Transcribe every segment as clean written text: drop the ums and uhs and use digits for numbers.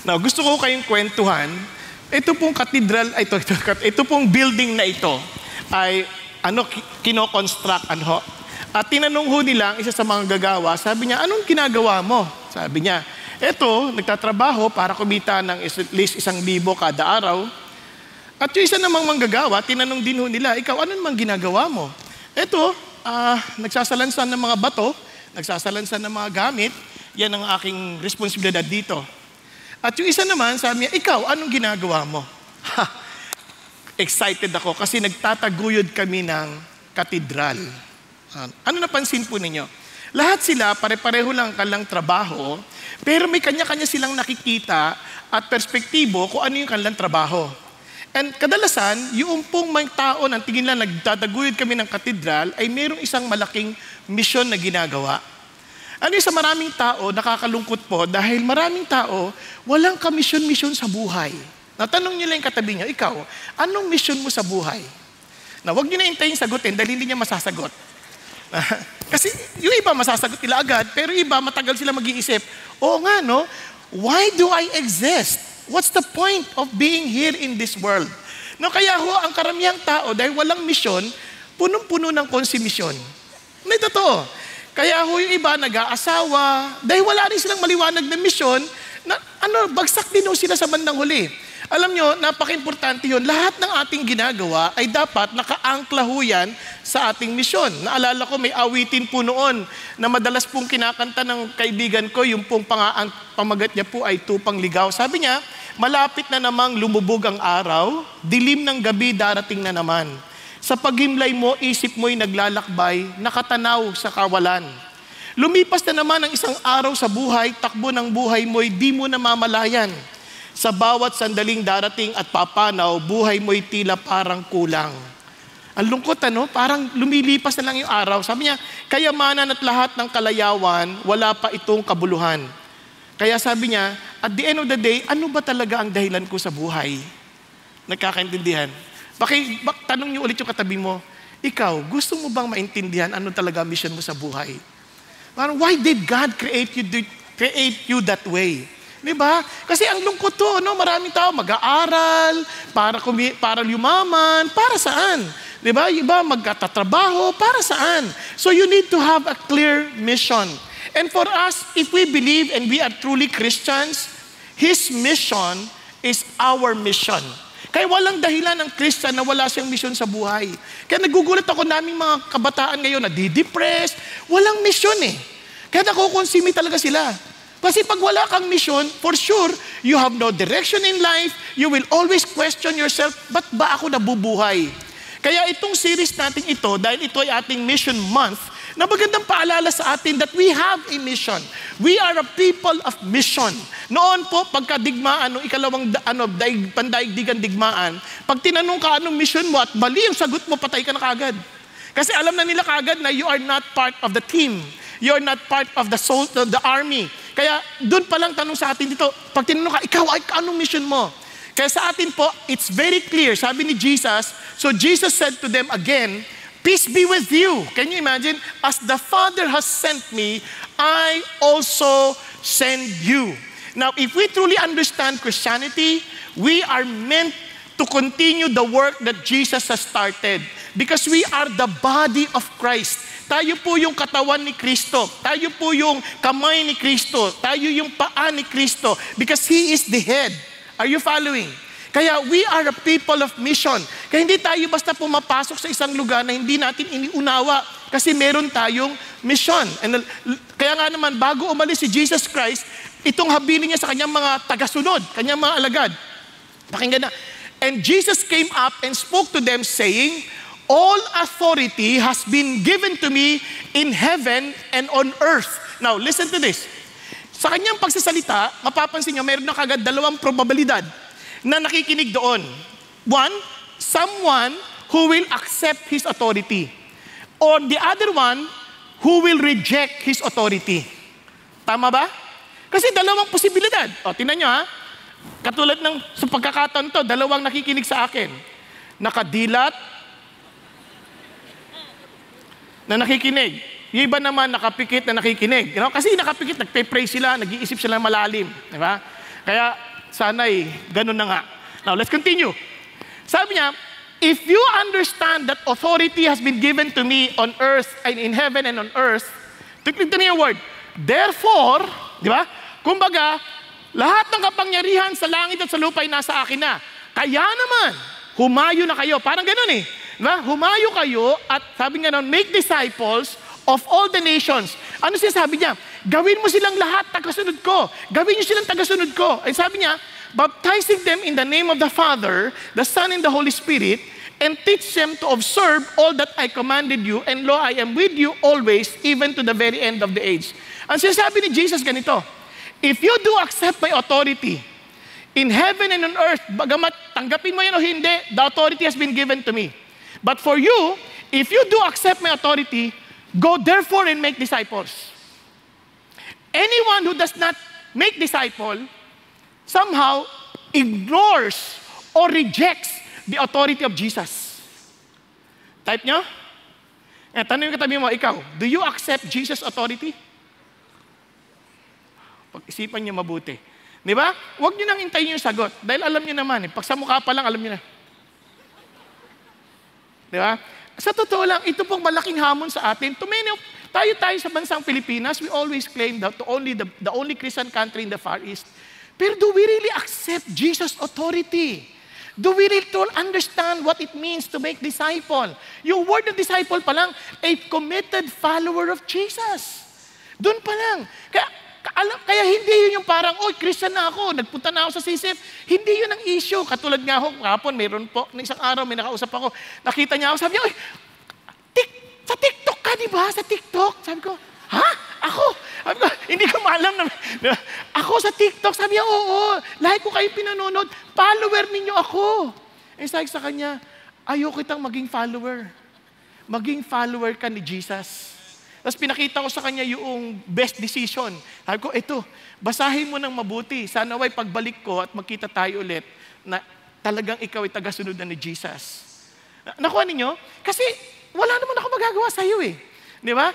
Now, gusto ko kayong kwentuhan. Ito pong katedral, ito pong building na ito ay kino-construct. At tinanong ho nila isa sa mga gagawa, sabi niya, anong ginagawa mo? Sabi niya, eto, nagtatrabaho para kumita ng at least 1,000 kada araw. At yung isa namang manggagawa, tinanong din ho nila, ikaw, ano namang ginagawa mo? Eto, nagsasalansan ng mga bato, nagsasalansan ng mga gamit, yan ang aking responsibilidad dito. At yung isa naman, sabi niya, ikaw, anong ginagawa mo? Excited ako kasi nagtataguyod kami ng katedral. Ano napansin po ninyo? Lahat sila, pare-pareho lang kanilang trabaho, pero may kanya-kanya silang nakikita at perspektibo kung ano yung kanilang trabaho. And kadalasan, yung pong may tao ng tingin lang nagtataguyod kami ng katedral ay mayroong isang malaking misyon na ginagawa. Ano sa maraming tao, nakakalungkot po dahil maraming tao walang kamisyon-misyon sa buhay. Natanong niyo lang yung katabi niyo, ikaw, anong misyon mo sa buhay? Na huwag niyo na hintayin sagutin dahil hindi niya masasagot. Kasi yung iba masasagot nila agad, pero iba matagal sila mag-iisip, oo nga no, why do I exist? What's the point of being here in this world? No, kaya ho, ang karamihang tao, dahil walang misyon, punong-puno ng konsumisyon. May totoo. Kaya ho, yung iba nag-aasawa, dahil wala rin silang maliwanag na misyon, na, bagsak din ho sila sa bandang huli. Alam nyo, napaka-importante yun. Lahat ng ating ginagawa ay dapat naka-angkla ho yan sa ating misyon. Naalala ko, may awitin po noon na madalas pong kinakanta ng kaibigan ko, yung pong pamagat niya po ay Tupang Ligaw. Sabi niya, malapit na namang lumubog ang araw, dilim ng gabi darating na naman. Sa paghimlay mo, isip mo'y naglalakbay, nakatanaw sa kawalan. Lumipas na naman ang isang araw sa buhay, takbo ng buhay mo'y di mo namamalayan. Sa bawat sandaling darating at papanaw, buhay mo'y tila parang kulang. Ang lungkot, parang lumilipas na lang yung araw. Sabi niya, kayamanan at lahat ng kalayawan, wala pa itong kabuluhan. Kaya sabi niya, at the end of the day, ano ba talaga ang dahilan ko sa buhay? Nagkakaintindihan. Tanong niyo ulit yung katabi mo, ikaw, gusto mo bang maintindihan ano talaga ang mission mo sa buhay? Parang, why did God create you that way? Diba? Kasi ang lungkot to, maraming tao mag-aaral, para yumaman, para saan? Diba? Iba magkatatrabaho, para saan? So you need to have a clear mission. And for us, if we believe and we are truly Christians, His mission is our mission. Kaya walang dahilan ng Christian na wala siyang mission sa buhay. Kaya nagugulat ako naming mga kabataan ngayon na di-depress, walang mission eh. Kaya nakukonsumi talaga sila. Kasi pag wala kang mission, for sure, you have no direction in life, you will always question yourself, ba't ba ako nabubuhay? Kaya itong series natin ito, dahil ito ay ating mission month, na magandang paalala sa atin that we have a mission. We are a people of mission. Noon po, pagkadigmaan, noong ikalawang pandaigdigan digmaan, pag tinanong ka anong mission mo at mali ang sagot mo, patay ka na kagad. Kasi alam na nila kagad na you are not part of the team. You are not part of the army. Kaya doon pa lang tanong sa atin dito, pag tinanong ka, ikaw ay anong mission mo? Kaya sa atin po, it's very clear. Sabi ni Jesus, so Jesus said to them again, peace be with you. Can you imagine? As the Father has sent me, I also send you. Now, if we truly understand Christianity, we are meant to continue the work that Jesus has started. Because we are the body of Christ. Tayo po yung katawan ni Kristo. Tayo po yung kamay ni Kristo. Tayo yung paa ni Kristo. Because He is the head. Are you following? Kaya we are a people of mission. Kaya hindi tayo basta pumapasok sa isang lugar na hindi natin iniunawa. Kasi meron tayong mission. And kaya nga naman, bago umalis si Jesus Christ, itong habilin niya sa kanyang mga tagasunod, kanyang mga alagad. Pakinggan na. And Jesus came up and spoke to them saying, all authority has been given to me in heaven and on earth. Now, listen to this. Sa kanyang pagsasalita, mapapansin nyo, mayroon na kagad dalawang probabilidad na nakikinig doon. One, someone who will accept His authority. Or the other one, who will reject His authority. Tama ba? Kasi dalawang posibilidad. O, tingnan nyo ha. Katulad ng sa pagkakataon to, dalawang nakikinig sa akin. Nakadilat, na nakikinig. Yung iba naman nakapikit na nakikinig. Kasi nakapikit, nagpe-pray sila, nag-iisip sila malalim. Diba? Kaya sana'y ganun na nga. Now, let's continue. Sabi niya, if you understand that authority has been given to me on earth and in heaven and on earth, tignan niyo yung word, therefore, di ba? Kumbaga, lahat ng kapangyarihan sa langit at sa lupa ay nasa akin na. Kaya naman, humayo na kayo. Parang ganun eh. Diba? Humayo kayo at sabi nga nun, make disciples of all the nations. Ano siya sabi niya? Gawin mo silang lahat tagasunod ko. Gawin niyo silang tagasunod ko. Ay sabi niya, baptizing them in the name of the Father, the Son, and the Holy Spirit, and teach them to observe all that I commanded you, and lo, I am with you always, even to the very end of the age. Ang sinasabi ni Jesus ganito, if you do accept my authority, in heaven and on earth, bagamat tanggapin mo yan o hindi, the authority has been given to me. But for you, if you do accept my authority, go therefore and make disciples. Anyone who does not make disciple somehow ignores or rejects the authority of Jesus. Type nyo? Tanong yung katabi mo, ikaw, do you accept Jesus' authority? Pag-isipan nyo mabuti. Di ba? Huwag nyo nang hintayin yung sagot. Dahil alam nyo naman, pag sa mukha pa lang, alam nyo na. Di ba? Sa totoo lang, ito pong malaking hamon sa atin. Tayo sa bansang Pilipinas, we always claim that the only Christian country in the Far East. Pero do we really accept Jesus' authority? Do we really understand what it means to make disciple? Yung word of disciple pa lang, a committed follower of Jesus. Doon pa lang. Kaya hindi yun yung parang, Christian na ako, nagpunta na ako sa CCF. Hindi yun ang issue. Katulad nga ako, kapon, mayroon po, na isang araw, may nakausap ako, nakita niya ako, sabi niya, sa TikTok ka, di ba? Sa TikTok. Sabi ko, ha? Ako? Sabi ko, hindi ko maalam na, ako sa TikTok. Sabi niya, oo, lahat ko kayo pinanonood, follower ninyo ako. Sabi sa kanya, ayoko kitang maging follower. Maging follower ka ni Jesus. Tapos pinakita ko sa kanya yung best decision. Sabi ko, ito, basahin mo ng mabuti. Sana way pagbalik ko at magkita tayo ulit na talagang ikaw ay tagasunod na ni Jesus. Nakuha ninyo? Kasi wala naman ako magagawa sa iyo eh. Di ba?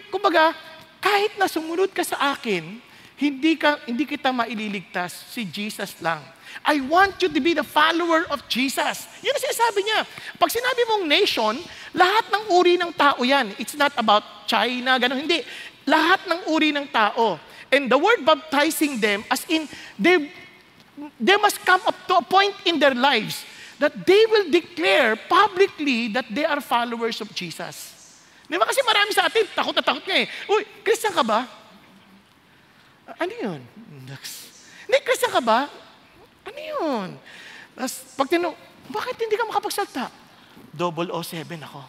Kumbaga, kahit na sumunod ka sa akin, hindi kita maililigtas, si Jesus lang. I want you to be the follower of Jesus. Yun ang sinasabi niya. Pag sinabi mong nation, lahat ng uri ng tao yan. It's not about China, gano'n. Hindi. Lahat ng uri ng tao. And the word baptizing them, as in, they must come up to a point in their lives that they will declare publicly that they are followers of Jesus. Di ba? Kasi marami sa atin, takot na takot nga eh. Uy, Christian ka ba? Ano yun? Hindi, Christian ka ba? Ano yun? Tapos, pag bakit hindi ka makapagsalta? 007 ako.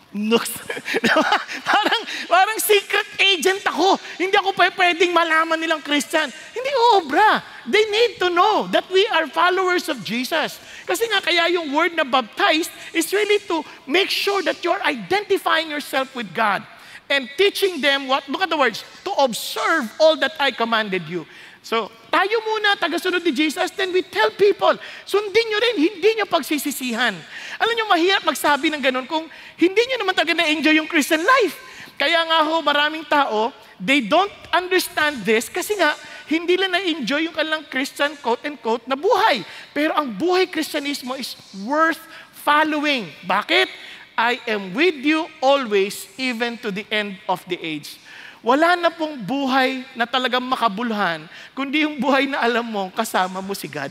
parang secret agent ako. Hindi ako pwedeng malaman nilang Christian. Hindi, obra. They need to know that we are followers of Jesus. Kasi nga, kaya yung word na baptized is really to make sure that you're identifying yourself with God and teaching them what, look at the words, to observe all that I commanded you. So, tayo muna, tagasunod ni Jesus, then we tell people, sundin nyo rin, hindi nyo pagsisisihan. Alam nyo, mahirap magsabi ng ganun kung hindi nyo naman talaga na-enjoy yung Christian life. Kaya nga ho, maraming tao, they don't understand this kasi nga, hindi lang na-enjoy yung kanilang Christian quote-unquote na buhay. Pero ang buhay Kristyanismo is worth following. Bakit? I am with you always, even to the end of the age. Wala na pong buhay na talagang makabuluhan, kundi yung buhay na alam mo, kasama mo si God.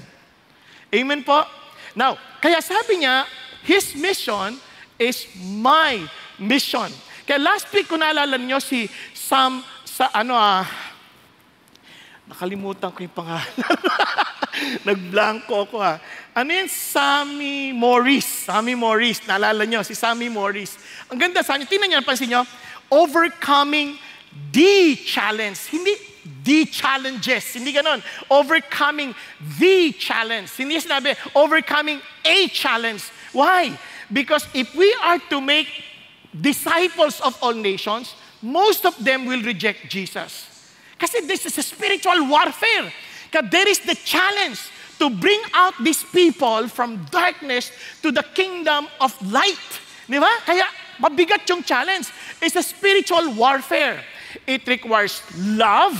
Amen po? Now, kaya sabi niya, His mission is my mission. Kaya last week, kung naalala niyo si Sam, nakalimutan ko yung pangalan. Nagblanko ako Ano yun? Sammy Morris. Sammy Morris. Naalala niyo, si Sammy Morris. Ang ganda sa inyo. Tingnan niyo, napansin niyo, overcoming the challenge. Hindi the challenges. Hindi ganon. Overcoming the challenge. Hindi sinabi, overcoming a challenge. Why? Because if we are to make disciples of all nations, most of them will reject Jesus. Kasi this is a spiritual warfare. Because there is the challenge to bring out these people from darkness to the kingdom of light. Di ba? Kaya mabigat yung challenge. It's a spiritual warfare. It requires love.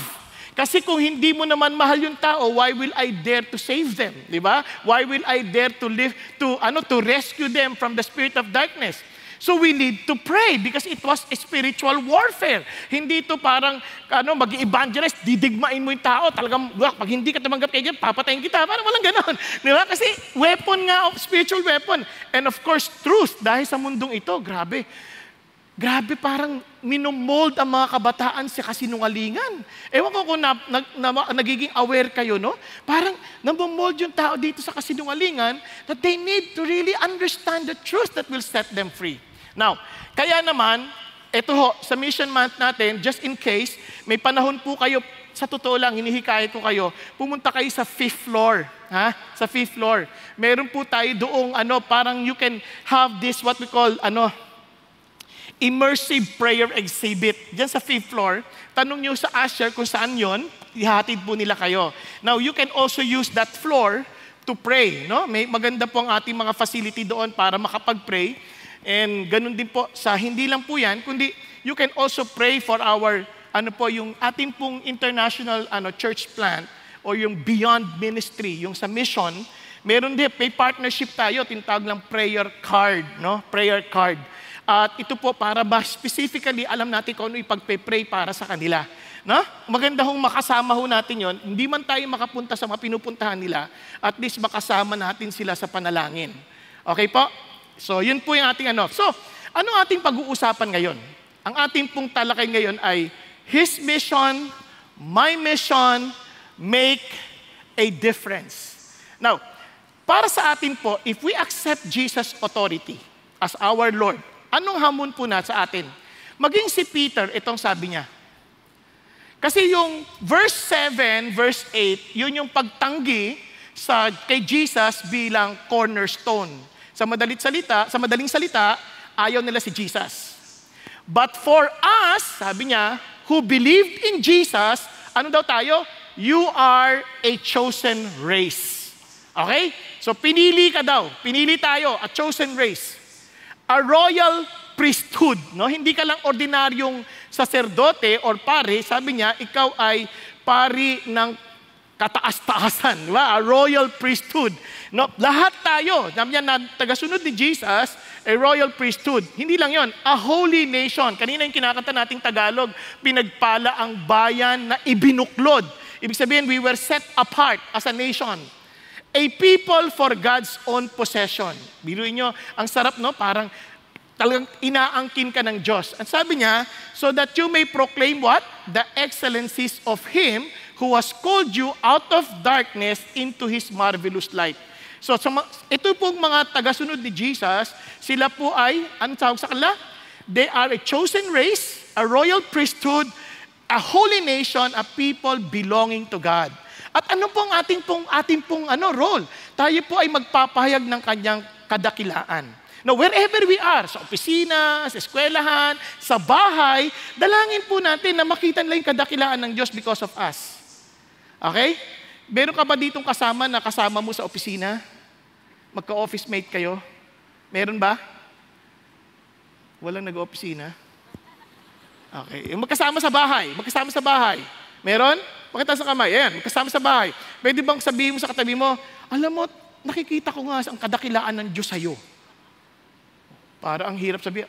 Kasi kung hindi mo naman mahal yung tao, why will I dare to save them? Di ba? Why will I dare to to rescue them from the spirit of darkness? So we need to pray because it was a spiritual warfare. Hindi ito parang mag-evangelize, didigmain mo yung tao. Talagang, pag hindi ka tumanggap kay Diyan, papatayin kita. Parang walang ganon. Di ba? Kasi weapon nga, spiritual weapon. And of course, truth. Dahil sa mundong ito, grabe, parang minomold ang mga kabataan sa kasinungalingan. Ewan ko kung nagiging aware kayo, no? Parang namomold yung tao dito sa kasinungalingan that they need to really understand the truth that will set them free. Now, kaya naman, ito ho, sa mission month natin, just in case, may panahon po kayo, sa totoo lang, hinihikayat ko kayo, pumunta kayo sa 5th floor. Ha? Sa 5th floor. Meron po tayo doong, parang you can have this, what we call, immersive prayer exhibit. Diyan sa 5th floor, tanong nyo sa usher kung saan yon, ihatid po nila kayo. Now, you can also use that floor to pray. No? May maganda po ang ating mga facility doon para makapag-pray. And ganun din po, hindi lang po yan, kundi you can also pray for our, yung ating pong international church plant o yung Beyond Ministry, yung sa mission, meron din, may partnership tayo, tinatawag lang prayer card, no? Prayer card. At ito po para ba specifically alam natin kung ano ipagpe-pray para sa kanila. No? Maganda hong makasama ho natin yon. Hindi man tayo makapunta sa mga pinupuntahan nila, at least makasama natin sila sa panalangin. Okay po? So, yun po yung ating So, ano ating pag-uusapan ngayon? Ang ating pong talakay ngayon ay His mission, my mission, make a difference. Now, para sa atin po, if we accept Jesus' authority as our Lord, anong hamon po na sa atin? Maging si Peter, itong sabi niya. Kasi yung verse 7, verse 8, yun yung pagtanggi kay Jesus bilang cornerstone. Sa madaling salita, ayaw nila si Jesus. But for us, sabi niya, who believed in Jesus, ano daw tayo? You are a chosen race. Okay? So pinili tayo, a chosen race. A royal priesthood, no? Hindi ka lang ordinaryong saserdote or pare, sabi niya, ikaw ay pari ng kataas-taasan, di ba? A royal priesthood. No, lahat tayo, sabi niya na tagasunod ni Jesus, a royal priesthood. Hindi lang 'yon, a holy nation. Kanina yung kinakanta nating Tagalog, pinagpala ang bayan na ibinuklod. Ibig sabihin, we were set apart as a nation. A people for God's own possession. Biruin nyo, ang sarap, no? Parang talagang inaangkin ka ng Diyos. At sabi niya, so that you may proclaim what? The excellencies of Him who has called you out of darkness into His marvelous light. So ito pong mga tagasunod ni Jesus, sila po ay, anong tawag sa kanila? They are a chosen race, a royal priesthood, a holy nation, a people belonging to God. At ano pong ating pong role? Tayo po ay magpapahayag ng kanyang kadakilaan. Now, wherever we are, sa opisina, sa eskwelahan, sa bahay, dalangin po natin na makita nila yung kadakilaan ng Diyos because of us. Okay? Meron ka ba ditong kasama mo sa opisina? Magka-office mate kayo? Meron ba? Walang nag-opisina? Okay. Magkasama sa bahay. Meron? Pakita sa kamay. Ayan, magkasama sa bahay. Pwede bang sabihin mo sa katabi mo, alam mo, nakikita ko nga ang kadakilaan ng Diyos sa'yo. Para ang hirap sabihin.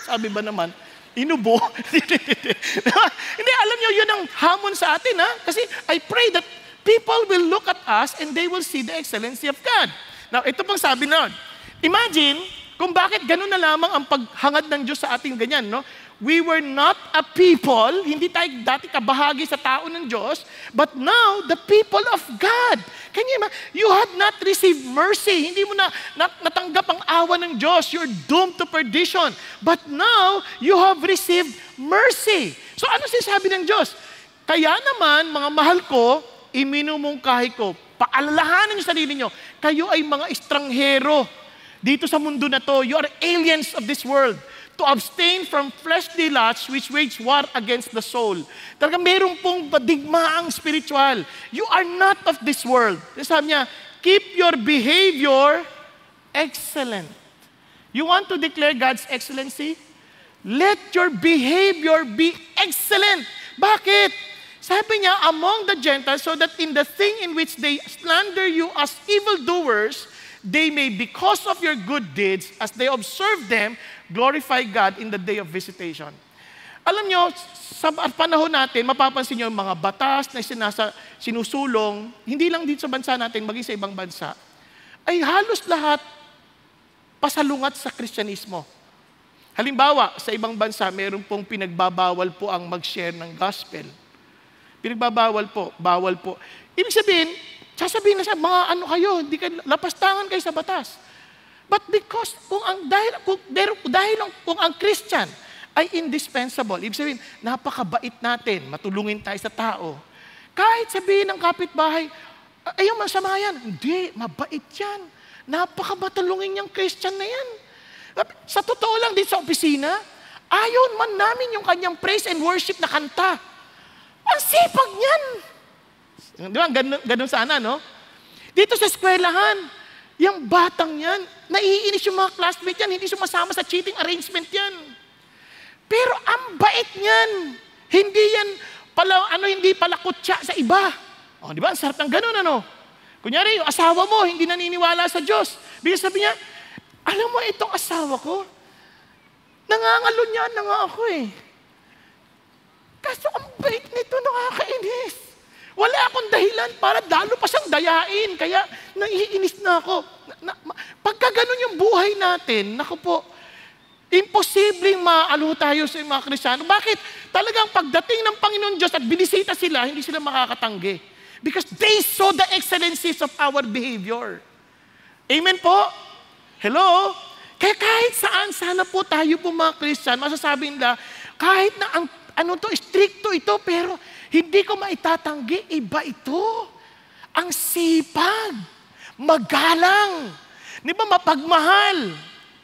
Sabi ba naman, inubo? Hindi, alam nyo, yun ang hamon sa atin, ha? Kasi I pray that people will look at us and they will see the excellency of God. Now, ito pang sabi na, imagine kung bakit ganun na lamang ang paghangad ng Diyos sa ating ganyan, no? We were not a people, hindi tayo dati kabahagi sa tao ng Diyos, but now, the people of God. You had not received mercy. Hindi mo natanggap ang awa ng Diyos. You're doomed to perdition. But now, you have received mercy. So ano sinasabi ng Diyos? Kaya naman, mga mahal ko, iminumungkahi ko, paalalahanan niyo sarili niyo, kayo ay mga estranghero dito sa mundo na to. You are aliens of this world. To abstain from fleshly lusts which wage war against the soul. Talagang meron pong digmaang spiritual. You are not of this world. Sabi niya, keep your behavior excellent. You want to declare God's excellency? Let your behavior be excellent. Bakit? Sabi niya, among the Gentiles, so that in the thing in which they slander you as evildoers, they may, because of your good deeds, as they observe them, glorify God in the day of visitation. Alam nyo, sa panahon natin, mapapansin nyo yung mga batas na sinusulong, hindi lang dito sa bansa natin, maging sa ibang bansa, ay halos lahat pasalungat sa Kristyanismo. Halimbawa, sa ibang bansa, meron pong pinagbabawal po ang mag-share ng gospel. Pinagbabawal po, bawal po. Ibig sabihin, sasabihin na siya, mga ano kayo, hindi kayo, lapastangan kayo sa batas. But because kung ang Christian ay indispensable, ibig sabihin, napakabait natin, matulungin tayo sa tao. Kahit sabihin ng kapitbahay, ayaw masama yan. Hindi, mabait yan. Napakamatulungin yung Christian na yan. Sa totoo lang din sa opisina, ayaw man namin yung kanyang praise and worship na kanta. Ang sipag niyan. Di ba? Ganun sana, no? Dito sa eskwelahan, yung batang yan, naiinis yung mga classmates yan, hindi sumasama sa cheating arrangement yan. Pero ang bait niyan. Hindi yan hindi pala kutya sa iba. O, di ba? Ang sarap ng ganun, ano? Kunyari, yung asawa mo, hindi naniniwala sa Diyos. Bigla sabi niya, alam mo, itong asawa ko, nangangalunyan na nga ako eh. Kaso ang bait nito, nakakainis. Wala akong dahilan para lalo pa siyang dayain. Kaya naiinis na ako. Pagka ganun yung buhay natin, naku po, imposibleng maalo tayo sa mga Kristiyano. Bakit? Talagang pagdating ng Panginoon Diyos at binisita sila, hindi sila makakatanggi. Because they saw the excellencies of our behavior. Amen po? Hello? Kaya kahit saan, sana po tayo po mga Kristiyan, masasabi nila, kahit na ang stricto ito, pero hindi ko maitatanggi, iba ito. Ang sipag, magalang, di ba mapagmahal.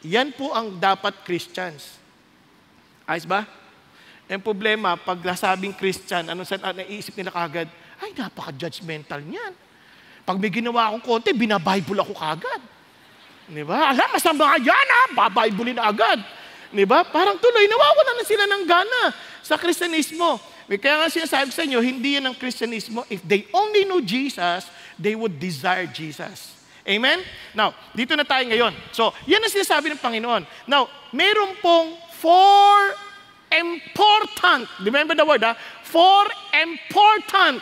Yan po ang dapat Christians. Ayos ba? Ang problema, pag nasabing Christian, naiisip nila kagad, ay napaka-judgmental niyan. Pag may ginawa akong konti, binabible ako kagad. Di ba? Alam, masama yan ha, babible na agad. Di ba? Parang tuloy, nawawala na sila ng gana sa Kristyanismo. Kaya nga sinasabi sa inyo, hindi yan ang Kristyanismo. If they only knew Jesus, they would desire Jesus. Amen? Now, dito na tayo ngayon. So, yan ang sinasabi ng Panginoon. Now, meron pong 4 important, remember the word ha? 4 important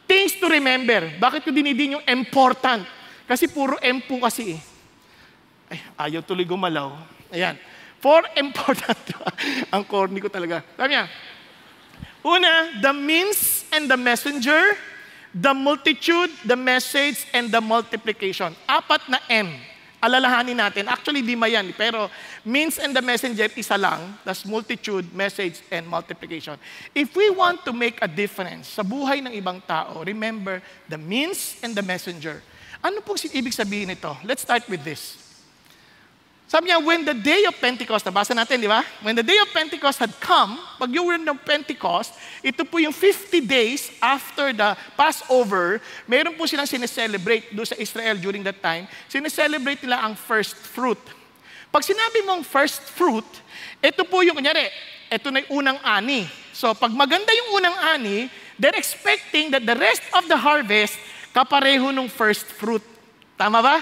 things to remember. Bakit ko dinidin yung important? Kasi puro M po kasi eh. Ay, ayaw tuloy gumalaw. Ayan. 4 important. Ang corny ko talaga. Sabi niya, una, the means and the messenger, the multitude, the message, and the multiplication. 4 na M. Alalahanin natin. Actually, 5 yan. Pero means and the messenger, isa lang. That's multitude, message, and multiplication. If we want to make a difference sa buhay ng ibang tao, remember the means and the messenger. Ano po ibig sabihin nito? Let's start with this. Sabi niya, when the day of Pentecost, nabasa natin, di ba? When the day of Pentecost had come, pag yung word ng Pentecost, ito po yung 50 days after the Passover, meron po silang sineselebrate doon sa Israel during that time. Sineselebrate nila ang first fruit. Pag sinabi mong first fruit, ito po yung, kunyari, ito na yung unang ani. So, pag maganda yung unang ani, they're expecting that the rest of the harvest kapareho nung first fruit. Tama ba?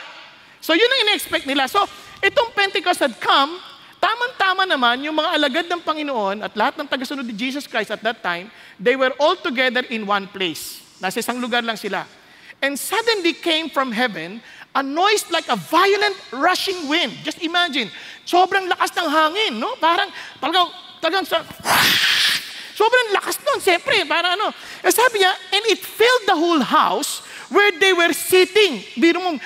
So, yun ang ina-expect nila. So, itong Pentecost had come, tamang-tama naman yung mga alagad ng Panginoon at lahat ng tagasunod ni Jesus Christ at that time, they were all together in one place. Nasa isang lugar lang sila. And suddenly came from heaven a noise like a violent rushing wind. Just imagine, sobrang lakas ng hangin, no? Talagang sobrang lakas nun, siyempre, parang ano. Sabi niya, and it filled the whole house where they were sitting. Biro mong,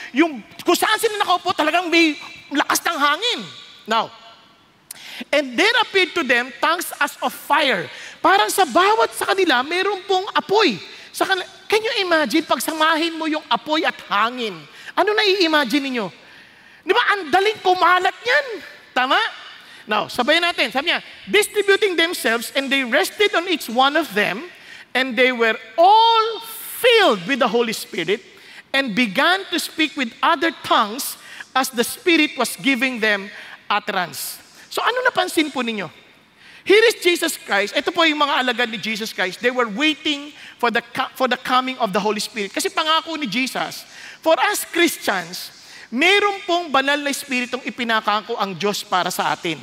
kung saan sila nakaupo, talagang may lakas ng hangin. Now, and there appeared to them tongues as of fire. Parang sa bawat sa kanila, meron pong apoy. Can you imagine, pagsamahin mo yung apoy at hangin? Ano na-i-imagine ninyo? Di ba, ang daling kumalat yan. Tama? Now, sabayan natin. Sabi niya, distributing themselves, and they rested on each one of them, and they were all filled with the Holy Spirit, and began to speak with other tongues as the Spirit was giving them utterance. So ano napansin po ninyo? Here is Jesus Christ. Ito po yung mga alagad ni Jesus Christ. They were waiting for the coming of the Holy Spirit. Kasi pangako ni Jesus, for us Christians, meron pong banal na Espiritong ipinakako ang Diyos para sa atin.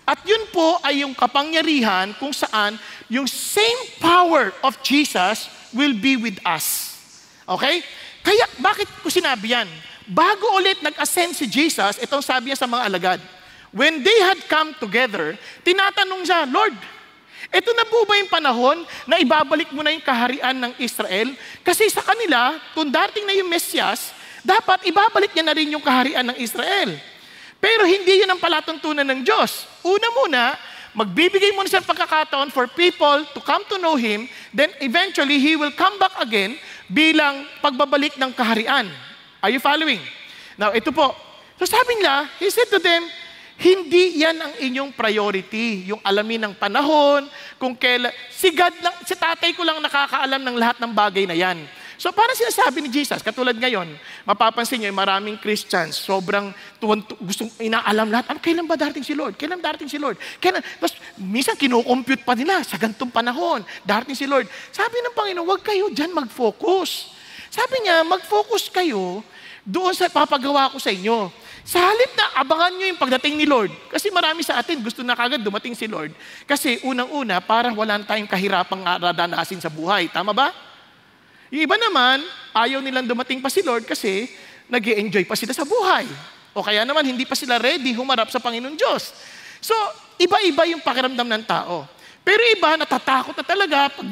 At yun po ay yung kapangyarihan kung saan yung same power of Jesus will be with us. Okay? Kaya bakit ko sinabi yan? Bago ulit nag-ascend si Jesus, itong sabi niya sa mga alagad, when they had come together, tinatanong siya, Lord, ito na po ba yung panahon na ibabalik mo na yung kaharian ng Israel? Kasi sa kanila, kung dating na yung Mesyas, dapat ibabalik niya na rin yung kaharian ng Israel. Pero hindi yun ang palatuntunan ng Diyos. Una muna, magbibigay muna siya ng pagkakataon for people to come to know Him, then eventually, He will come back again bilang pagbabalik ng kaharian. Are you following? Now, ito po. So sabi niya, He said to them, hindi yan ang inyong priority. Yung alamin ng panahon, kung kailan. Si God lang, si tatay ko lang nakakaalam ng lahat ng bagay na yan. So parang sinasabi ni Jesus, katulad ngayon, mapapansin niyo, maraming Christians, sobrang gustong inaalam lahat. Kailan ba darating si Lord? Kailan darating si Lord? Tapos minsan kinukompute pa nila sa ganitong panahon, darating si Lord. Sabi ng Panginoon, huwag kayo dyan mag-focus. Sabi niya, mag-focus kayo doon sa papagawa ko sa inyo. Sa halip na abangan nyo yung pagdating ni Lord. Kasi marami sa atin gusto na kagad dumating si Lord. Kasi unang-una, parang wala tayong kahirapang radanasin sa buhay. Tama ba? Yung iba naman, ayaw nilang dumating pa si Lord kasi nag-i-enjoy pa sila sa buhay. O kaya naman, hindi pa sila ready humarap sa Panginoon Diyos. So, iba-iba yung pakiramdam ng tao. Pero iba, natatakot na talaga, pag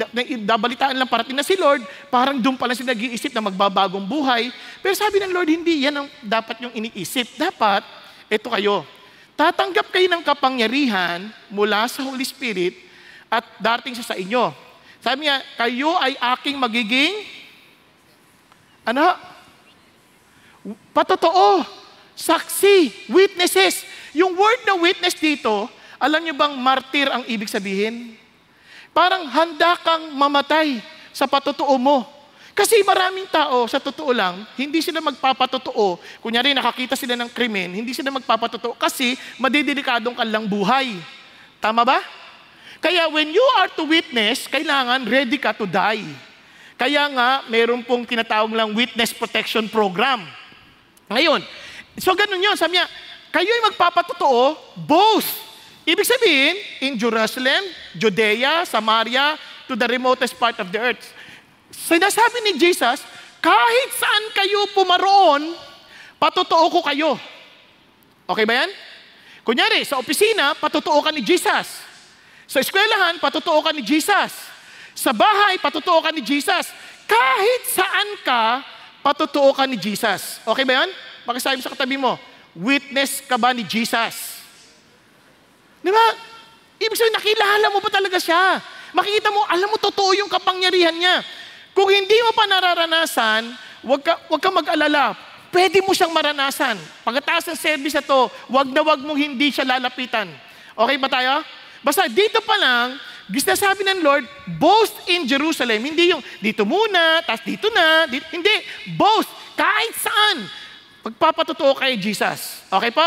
dabalitaan lang parating na si Lord, parang doon pa lang sila nag-iisip na magbabagong buhay. Pero sabi ng Lord, hindi yan ang dapat yung iniisip. Dapat, ito kayo, tatanggap kayo ng kapangyarihan mula sa Holy Spirit at darating siya sa inyo. Sabi niya, kayo ay aking magiging, patotoo, saksi, witnesses. Yung word na witness dito, alam niyo bang martir ang ibig sabihin? Parang handa kang mamatay sa patotoo mo. Kasi maraming tao, sa totoo lang, hindi sila magpapatotoo. Kunyari, nakakita sila ng krimen, hindi sila magpapatotoo kasi madidelikadong kanilang buhay. Tama ba? Kaya when you are to witness, kailangan ready ka to die. Kaya nga, meron pong tinatawag lang witness protection program. Ngayon, so ganun yun. Sabi niya, kayo'y magpapatotoo, both. Ibig sabihin, in Jerusalem, Judea, Samaria, to the remotest part of the earth. Sinasabi ni Jesus, kahit saan kayo pumaroon, patotoo ko kayo. Okay ba yan? Kunyari, sa opisina, patotoo ka ni Jesus. Sa eskwelahan, patotoo ka ni Jesus. Sa bahay, patotoo ka ni Jesus. Kahit saan ka, patotoo ka ni Jesus. Okay ba yan? Pakisabi sa katabi mo, witness ka ba ni Jesus? Di ba? Ibig sabihin, nakilala mo ba talaga siya? Makikita mo, alam mo, totoo yung kapangyarihan niya. Kung hindi mo pa nararanasan, wag ka mag-alala. Pwede mo siyang maranasan. Pagkatapos ng service na to, wag mong hindi siya lalapitan. Okay ba tayo? Basta dito pa lang, sabi ng Lord, both in Jerusalem. Hindi yung dito muna, tas dito na. Hindi, both. Kahit saan. Pagpapatotoo kay Jesus. Okay po?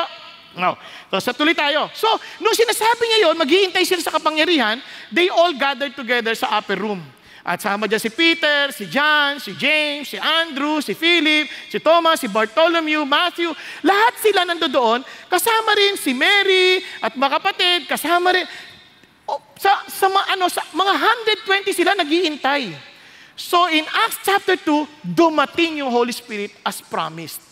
No. So, tuloy tayo. So, nung sinasabi niya yun, maghihintay sila sa kapangyarihan, they all gathered together sa upper room. At sama dyan si Peter, si John, si James, si Andrew, si Philip, si Thomas, si Bartholomew, Matthew. Lahat sila nandoon. Kasama rin si Mary at mga kapatid. Kasama rin. Sa mga 120 sila naghihintay. So, in Acts chapter 2, dumating yung Holy Spirit as promised.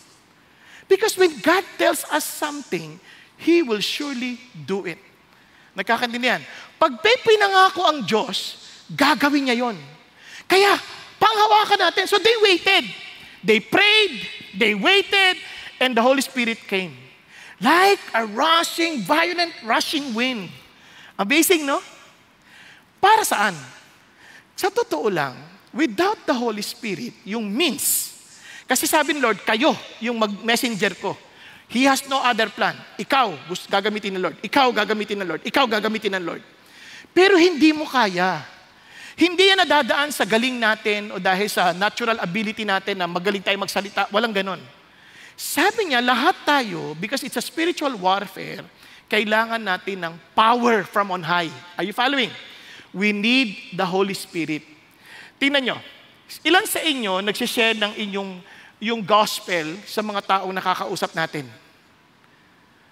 Because when God tells us something, He will surely do it. Nagkakantindihan. Pag pinangako ang Diyos, gagawin niya yon. Kaya, panghawakan natin. So they waited. They prayed, they waited, and the Holy Spirit came. Like a violent rushing wind. Amazing, no? Para saan? Sa totoo lang, without the Holy Spirit, yung means. Kasi sabi ng Lord, kayo, yung messenger ko. He has no other plan. Ikaw, gagamitin ng Lord. Ikaw, gagamitin ng Lord. Ikaw, gagamitin ng Lord. Pero hindi mo kaya. Hindi yan nadadaan sa galing natin o dahil sa natural ability natin na magaling tayo magsalita. Walang ganon. Sabi niya, lahat tayo, because it's a spiritual warfare, kailangan natin ng power from on high. Are you following? We need the Holy Spirit. Tingnan nyo, ilan sa inyo nagsishare ng yung gospel sa mga taong nakakausap natin?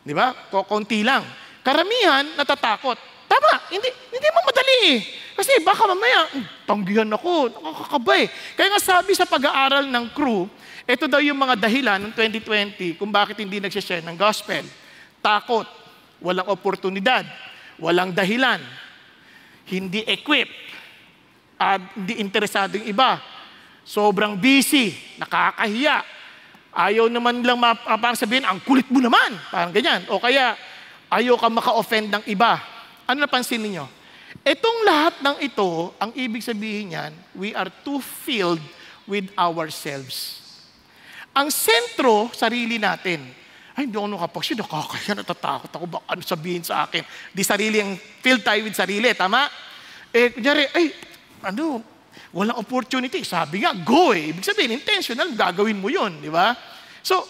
Di ba? Konti lang. Karamihan, natatakot. Tama, hindi mo madali eh. Kasi baka mamaya, tanggihan ako, nakakakaba eh. Kaya nga sabi sa pag-aaral ng crew, ito daw yung mga dahilan ng 2020 kung bakit hindi nagsishare ng gospel. Takot, walang oportunidad, walang dahilan, hindi equipped, at hindi interesado yung iba. Sobrang busy, nakakahiya. Ayaw naman lang parang sabihin, ang kulit mo naman. Parang ganyan. O kaya, ayaw ka maka-offend ng iba. Ano napansin niyo? Itong lahat ng ito, ang ibig sabihin niyan, we are too filled with ourselves. Ang sentro, sarili natin. Ay, hindi ako nakapagsi, nakakaya, natatakot ako, baka ano sabihin sa akin. Di sarili, ang filled tayo with sarili, tama? Kunyari, walang opportunity. Sabi nga, go eh. Ibig sabihin, intentional, gagawin mo yun, di ba? So,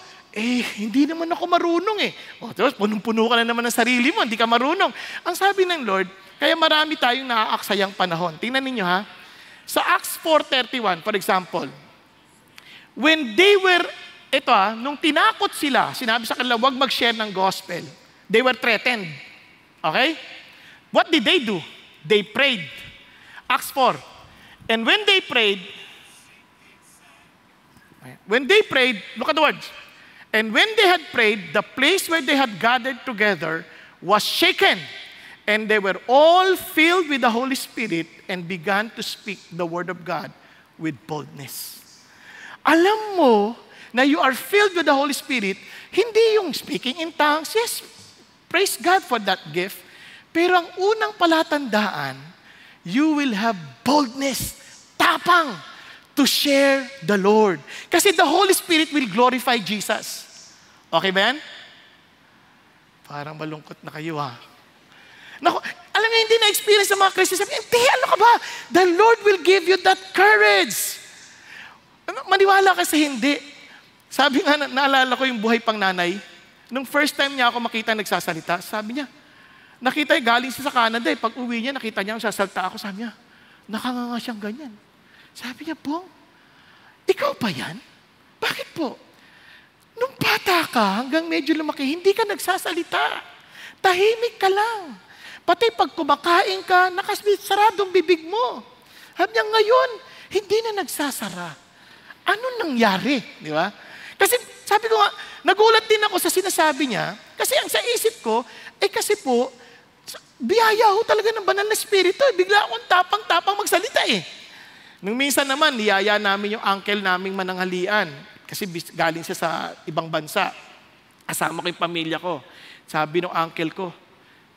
hindi naman ako marunong eh. Tapos, punong-puno ka na naman ng sarili mo, hindi ka marunong. Ang sabi ng Lord, kaya marami tayong naaaksayang panahon. Tingnan ninyo ha. Sa Acts 4:31, for example, when they were, nung tinakot sila, sinabi sa kanila, huwag mag-share ng gospel. They were threatened. Okay? What did they do? They prayed. Acts 4. And when they prayed, look at the words. And when they had prayed, the place where they had gathered together was shaken. And they were all filled with the Holy Spirit and began to speak the word of God with boldness. Alam mo na you are filled with the Holy Spirit, hindi yung speaking in tongues. Yes, praise God for that gift. Pero ang unang palatandaan, you will have boldness, tapang, to share the Lord. Kasi the Holy Spirit will glorify Jesus. Okay ba yan? Parang malungkot na kayo ha. Naku, alam niyo, hindi na-experience ng mga Christians. Sabi, hindi, ano ka ba? The Lord will give you that courage. Maniwala kasi hindi. Sabi nga, naalala ko yung buhay pang nanay. Nung first time niya ako makita nagsasalita, sabi niya, nakita galing siya sa Canada eh. Pag uwi niya, nakita niya sasalta ako. Sabi niya, nakanganga siyang ganyan. Sabi niya, Pong, ikaw ba yan? Bakit po? Nung bata ka, hanggang medyo lumaki, hindi ka nagsasalita. Tahimik ka lang. Pati pag kumakain ka, nakasaradong bibig mo. Sabi niya, ngayon, hindi na nagsasara. Ano nangyari? Di ba? Kasi sabi ko nga, nagulat din ako sa sinasabi niya, kasi ang sa isip ko, kasi po, biyaya ho talaga ng banal na espiritu. Bigla akong tapang-tapang magsalita eh. Nung minsan naman, niyaya namin yung uncle naming mananghalian. Kasi galing siya sa ibang bansa. Kasama ko yung pamilya ko. Sabi ng uncle ko,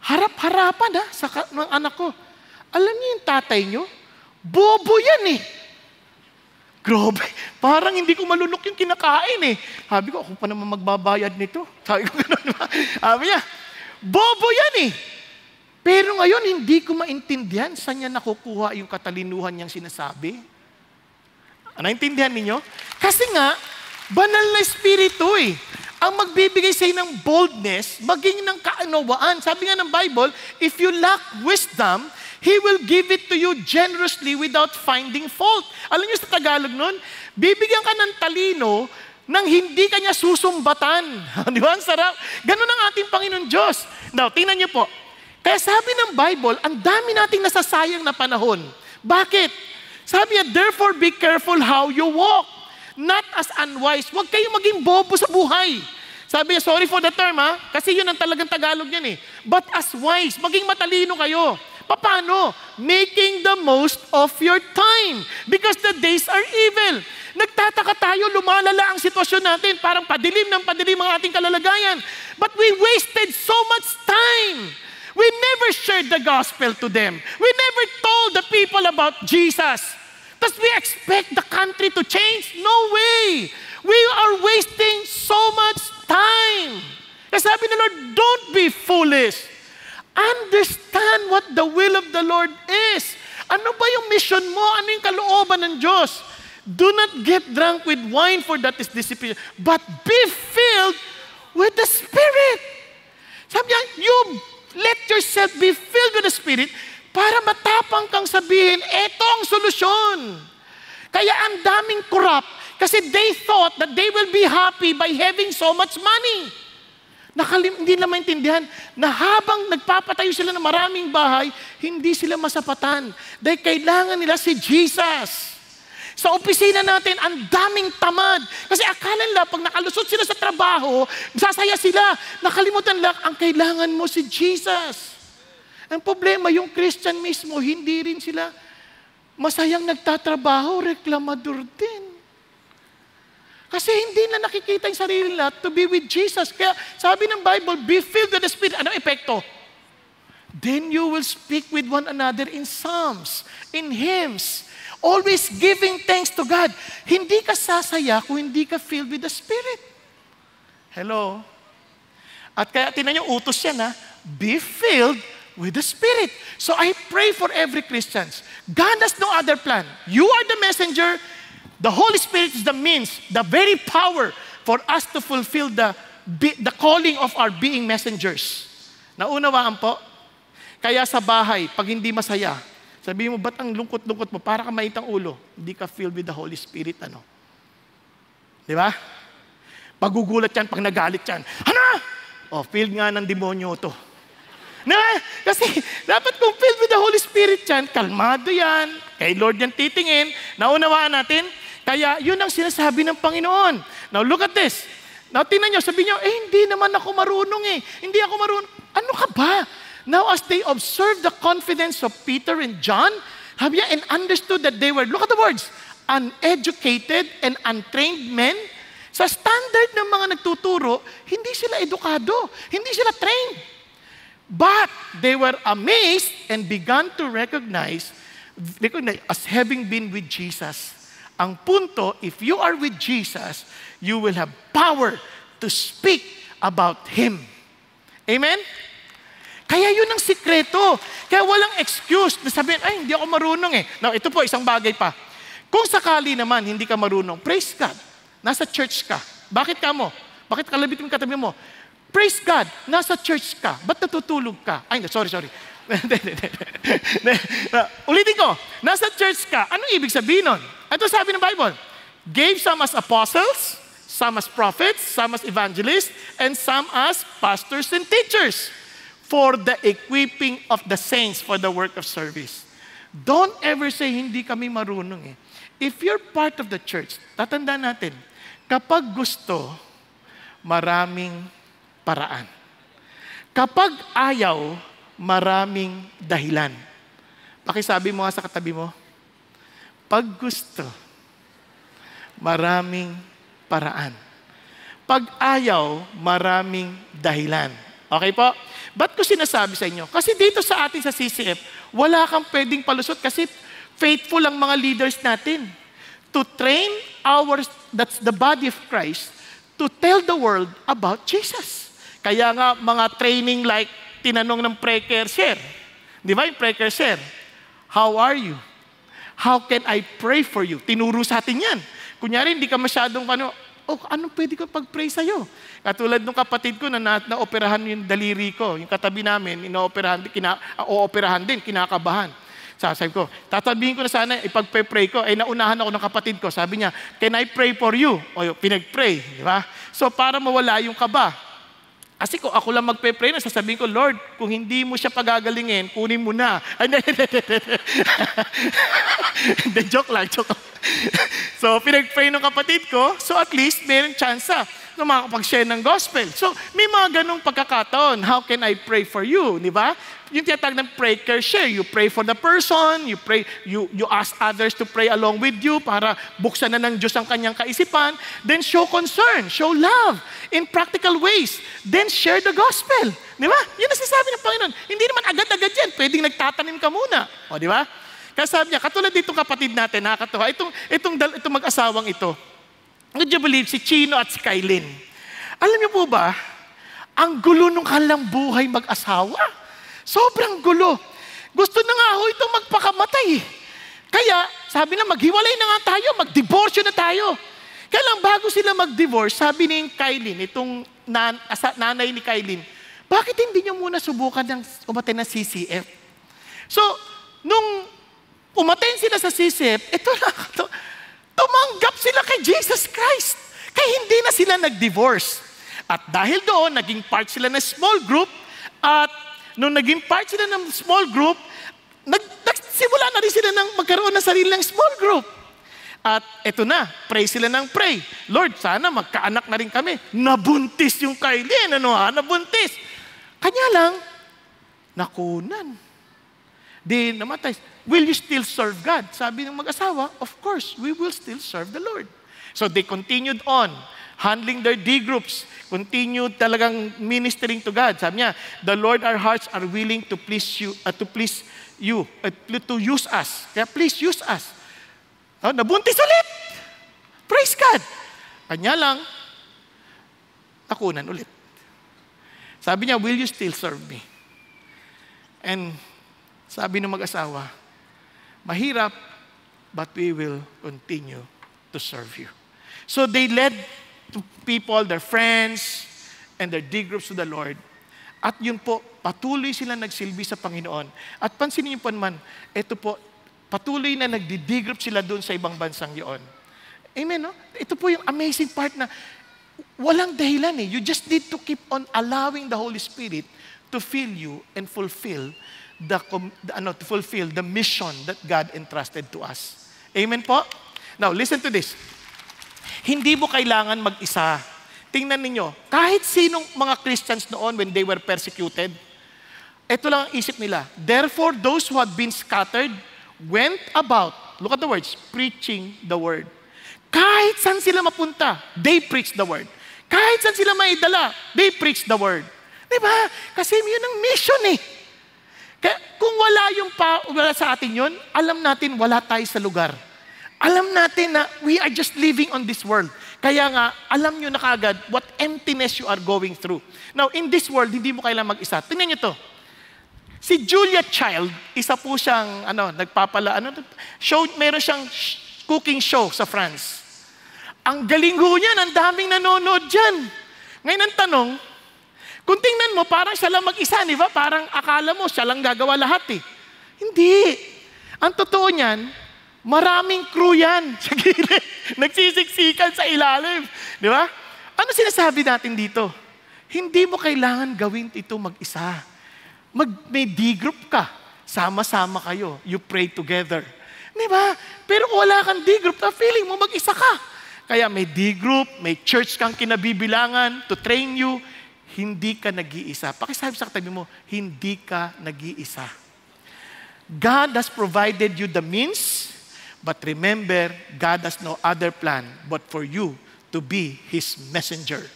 harap-harapan sa ng anak ko. Alam niyo yung tatay niyo? Bobo yan eh. Grabe, parang hindi ko malunok yung kinakain eh. Sabi ko, ako pa naman magbabayad nito. Sabi ko gano'n. Sabi niya, bobo yan eh. Pero ngayon, hindi ko maintindihan saan niya nakukuha yung katalinuhan niyang sinasabi. Naintindihan ninyo? Kasi nga, banal na espiritu eh. Ang magbibigay sa'yo ng boldness, maging ng kaunawaan. Sabi nga ng Bible, if you lack wisdom, He will give it to you generously without finding fault. Alam niyo sa Tagalog nun, bibigyan ka ng talino nang hindi ka niya susumbatan. Di ba? Ang sarap. Ganun ang ating Panginoon Diyos. Now, tingnan niyo po. Kaya sabi ng Bible, ang dami nating nasasayang na panahon. Bakit? Sabi niya, therefore be careful how you walk. Not as unwise. Huwag kayong maging bobo sa buhay. Sabi niya, sorry for the term ha, kasi yun ang talagang Tagalog yan eh. But as wise, maging matalino kayo. Paano? Making the most of your time. Because the days are evil. Nagtataka tayo, lumalala ang sitwasyon natin. Parang padilim ng padilim ang ating kalalagayan. But we wasted so much time. We never shared the gospel to them. We never told the people about Jesus. Does we expect the country to change? No way. We are wasting so much time. Kasi sabi ng Lord, don't be foolish. Understand what the will of the Lord is. Ano ba yung mission mo? Ano yung kalooban ng Diyos? Do not get drunk with wine, for that is dissipation, but be filled with the Spirit. Sabi niya, you let yourself be filled with the Spirit, Para matapang kang sabihin, eto ang solusyon. Kaya ang daming corrupt kasi they thought that they will be happy by having so much money. Hindi nila maintindihan na habang nagpapatayo sila ng maraming bahay, hindi sila masapatan. Dahil kailangan nila si Jesus. Sa opisina natin, ang daming tamad. Kasi akala nila, pag nakalusot sila sa trabaho, sasaya sila. Nakalimutan lang, ang kailangan mo si Jesus. Ang problema, yung Christian mismo, hindi rin sila masayang nagtatrabaho, reklamador din. Kasi hindi na nakikita yung sarili nila to be with Jesus. Kaya sabi ng Bible, be filled with the Spirit. Ano epekto? Then you will speak with one another in psalms, in hymns, always giving thanks to God. Hindi ka sasaya kung hindi ka filled with the Spirit. Hello? At kaya tinan niyo, utos yan ha, be filled with the Spirit. So I pray for every Christian. God has no other plan. You are the messenger. The Holy Spirit is the means, the very power for us to fulfill the calling of our being messengers. Naunawaan po? Kaya sa bahay, pag hindi masaya, sabihin mo, ba't ang lungkot-lungkot mo? Para ka maitang ulo. Hindi ka filled with the Holy Spirit, ano? Di ba? Pagugulat yan, pag nagalit yan. Ano? Oh, filled nga ng demonyo to. Kasi dapat kung filled with the Holy Spirit yan, kalmado yan, kay Lord yan titingin, naunawaan natin, kaya yun ang sinasabi ng Panginoon. Now look at this. Now tingnan nyo, sabi nyo, hindi naman ako marunong eh. Hindi ako marunong. Ano ka ba? Now as they observed the confidence of Peter and John, sabi niya, and understood that they were, look at the words, uneducated and untrained men. Sa standard ng mga nagtuturo, hindi sila edukado, hindi sila trained. But they were amazed and began to recognize as having been with Jesus. Ang punto, if you are with Jesus, you will have power to speak about Him. Amen? Kaya yun ang sikreto. Kaya walang excuse na sabihin, ay, hindi ako marunong eh. Now, ito po, isang bagay pa. Kung sakali naman, hindi ka marunong, praise God. Nasa church ka. Bakit ka mo? Bakit kalabit mo katabi mo? Praise God, nasa church ka. Ba't natutulog ka? Ay, sorry. Ulitin ko, nasa church ka. Anong ibig sabihin nun? Ito sabi ng Bible, gave some as apostles, some as prophets, some as evangelists, and some as pastors and teachers for the equipping of the saints for the work of service. Don't ever say, hindi kami marunong eh. If you're part of the church, tatandaan natin, kapag gusto, maraming paraan. Kapag ayaw, maraming dahilan. Pakisabi mo nga sa katabi mo, pag gusto, maraming paraan. Pag ayaw, maraming dahilan. Okay po? Ba't ko sinasabi sa inyo? Kasi dito sa atin sa CCF, wala kang pwedeng palusot kasi faithful ang mga leaders natin to train that's the body of Christ, to tell the world about Jesus. Kaya nga, mga training like, tinanong ng prayer share. Di ba yung prayer share? How are you? How can I pray for you? Tinuro sa atin yan. Kunyari, hindi ka masyadong, anong pwede ko pag-pray sa'yo? Katulad ng kapatid ko na naoperahan yung daliri ko, yung katabi namin, ooperahan din, kinakabahan. Sabi ko, tatabihin ko na sana, ipag-pray ko, ay naunahan ako ng kapatid ko. Sabi niya, can I pray for you? O pinag-pray, di ba? So, para mawala yung kaba. Kasi kung ako lang magpe-pray na, sasabihin ko, Lord, kung hindi mo siya pagagalingin, kunin mo na. Joke lang. So, pinag-pray ng kapatid ko, so at least mayroong chance na makakapag-share ng gospel. So, may mga ganong pagkakataon. How can I pray for you? Di ba? Yung tinatawag ng prayer share. You pray for the person, you ask others to pray along with you para buksan na ng Diyos ang kanyang kaisipan. Then show concern, show love in practical ways. Then share the gospel. Di ba? Yun ang sinasabi ng Panginoon. Hindi naman agad-agad yan. Pwedeng nagtatanim ka muna. O, di ba? Kaya sabi niya, katulad ditong kapatid natin, nakakatawa, itong mag-asawang ito, would you believe, si Chino at si Kailin. Alam niyo po ba, ang gulo nung kanilang buhay mag-asawa. Sobrang gulo. Gusto na nga ho itong magpakamatay. Kaya, sabi na, maghiwalay na nga tayo, mag-divorce na tayo. Kaya lang, bago sila mag-divorce, sabi ni Kailin, itong nanay ni Kailin, bakit hindi niyo muna subukan ng umatay ng CCF? So, nung umaten sila sa sisip, tumanggap sila kay Jesus Christ. Kaya hindi na sila nag-divorce. At dahil doon, naging part sila ng small group. At nung naging part sila ng small group, nagsimula na rin sila ng magkaroon ng sariling small group. At eto na, pray sila ng pray. Lord, sana magkaanak na rin kami. Nabuntis yung Kylie. Nabuntis. Kanya lang, nakunan. Di namatay. Will you still serve God? Sabi ng mag-asawa, of course, we will still serve the Lord. So they continued on, handling their D groups, continued talagang ministering to God. Sabi niya, the Lord, our hearts are willing to please you, to use us. Kaya please use us. Nabuntis ulit. Praise God. Kanya lang, nakunan ulit. Sabi niya, will you still serve me? And sabi ng mag-asawa, mahirap, but we will continue to serve you. So they led people, their friends, and their D groups to the Lord. At yun po, patuloy sila nagsilbi sa Panginoon. At pansinin niyo po naman, ito po, patuloy na nagdi-D group sila doon sa ibang bansang yun. Amen, no? Ito po yung amazing part na walang dahilan eh. You just need to keep on allowing the Holy Spirit to fill you and fulfill the mission that God entrusted to us. Amen po? Now, listen to this. Hindi mo kailangan mag-isa. Tingnan ninyo, kahit sinong mga Christians noon when they were persecuted, ito lang ang isip nila. Therefore, those who had been scattered went about, look at the words, preaching the word. Kahit saan sila mapunta, they preach the word. Kahit saan sila maidala, they preach the word. Diba? Kasi yun ang mission eh. Kaya kung wala sa atin yun, alam natin wala tayo sa lugar. Alam natin na we are just living on this world. Kaya nga, alam nyo na kaagad what emptiness you are going through. Now, in this world, hindi mo kailangan mag-isa. Tingnan nyo to. Si Julia Child, isa po siyang, meron siyang cooking show sa France. Ang galing ho niyan, ang daming nanonood dyan. Ngayon ang tanong, kung tingnan mo, parang siya lang mag-isa, di ba? Parang akala mo, siya lang gagawa lahat eh. Hindi. Ang totoo niyan, maraming crew yan sa gilid. Nagsisiksikan sa ilalim. Di ba? Ano sinasabi natin dito? Hindi mo kailangan gawin ito mag-isa. May D-group ka. Sama-sama kayo. You pray together. Di ba? Pero wala kang D-group na feeling mo mag-isa ka. Kaya may D-group, may church kang kinabibilangan to train you. Hindi ka nag-iisa. Pakisabi sa katabi mo, hindi ka nag-iisa. God has provided you the means, but remember, God has no other plan but for you to be His messenger.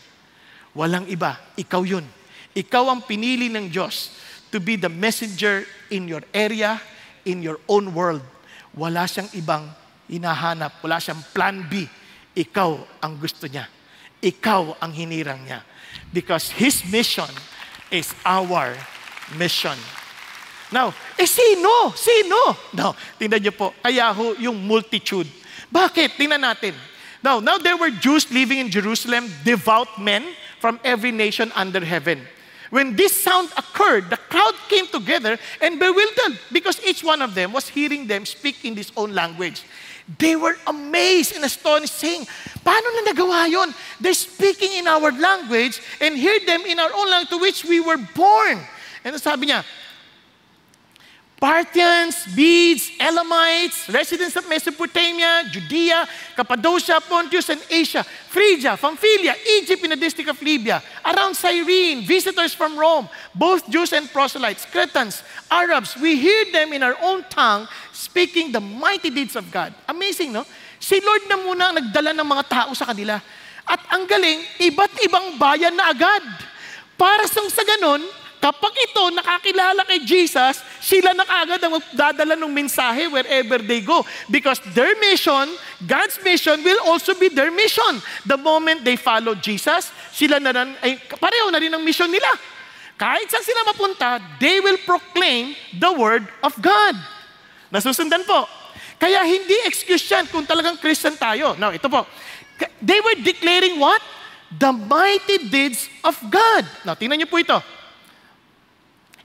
Walang iba. Ikaw yun. Ikaw ang pinili ng Diyos to be the messenger in your area, in your own world. Wala siyang ibang hinahanap. Wala siyang plan B. Ikaw ang gusto niya. Ikaw ang hinirang niya. Because His mission is our mission. Now, sino? Sino? Now, tingnan niyo po. Kaya ho yung multitude. Bakit? Tingnan natin. Now there were Jews living in Jerusalem, devout men from every nation under heaven. When this sound occurred, the crowd came together and bewildered because each one of them was hearing them speak in his own language. They were amazed and astonished, saying, paano na nagawa yun? They're speaking in our language and hear them in our own language to which we were born. And sabi niya, Parthians, Medes, Elamites, residents of Mesopotamia, Judea, Cappadocia, Pontus, and Asia, Phrygia, Pamphylia, Egypt in the district of Libya, around Cyrene, visitors from Rome, both Jews and proselytes, Cretans, Arabs, we hear them in our own tongue speaking the mighty deeds of God. Amazing, no? Si Lord na muna ang nagdala ng mga tao sa kanila. At ang galing, iba't ibang bayan na agad. Para sa ganon, kapag ito nakakilala kay Jesus, sila na kaagad ang magdadala ng mensahe wherever they go. Because their mission, God's mission, will also be their mission. The moment they follow Jesus, sila na rin, pareho na rin ang mission nila. Kahit saan sila mapunta, they will proclaim the word of God. Nasusundan po. Kaya hindi excuse yan kung talagang Christian tayo. Now, ito po. They were declaring what? The mighty deeds of God. Now, tingnan niyo po ito.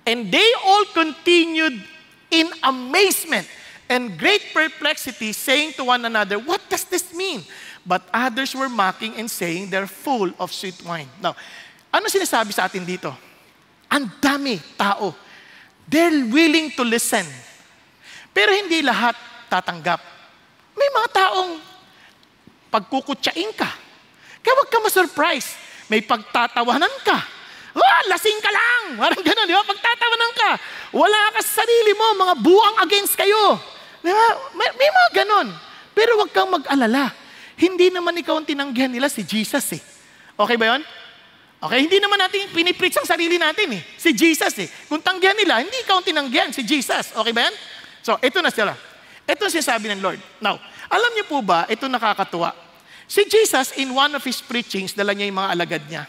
And they all continued in amazement and great perplexity, saying to one another, "What does this mean?" But others were mocking and saying they're full of sweet wine. Now, ano sinasabi sa atin dito? Ang dami tao. They're willing to listen. Pero hindi lahat tatanggap. May mga taong pagkukutsain ka. Kaya huwag ka ma-surprise. May pagtatawanan ka. Lasing ka lang! Parang gano'n, di ba? Pagtatawanan ka. Wala ka sa sarili mo, mga buang against kayo. Di ba? May mga gano'n. Pero huwag kang mag-alala. Hindi naman ikaw ang tinanggihan nila, si Jesus eh. Okay ba yun? Okay, hindi naman natin pinipreach ang sarili natin eh. Si Jesus eh. Kung tanggihan nila, hindi ikaw ang tinanggihan, si Jesus. Okay ba yan? So, ito na sila. Ito ang sinasabi ng Lord. Now, alam niyo po ba, ito nakakatuwa. Si Jesus, in one of His preachings, dala niya yung mga alagad niya.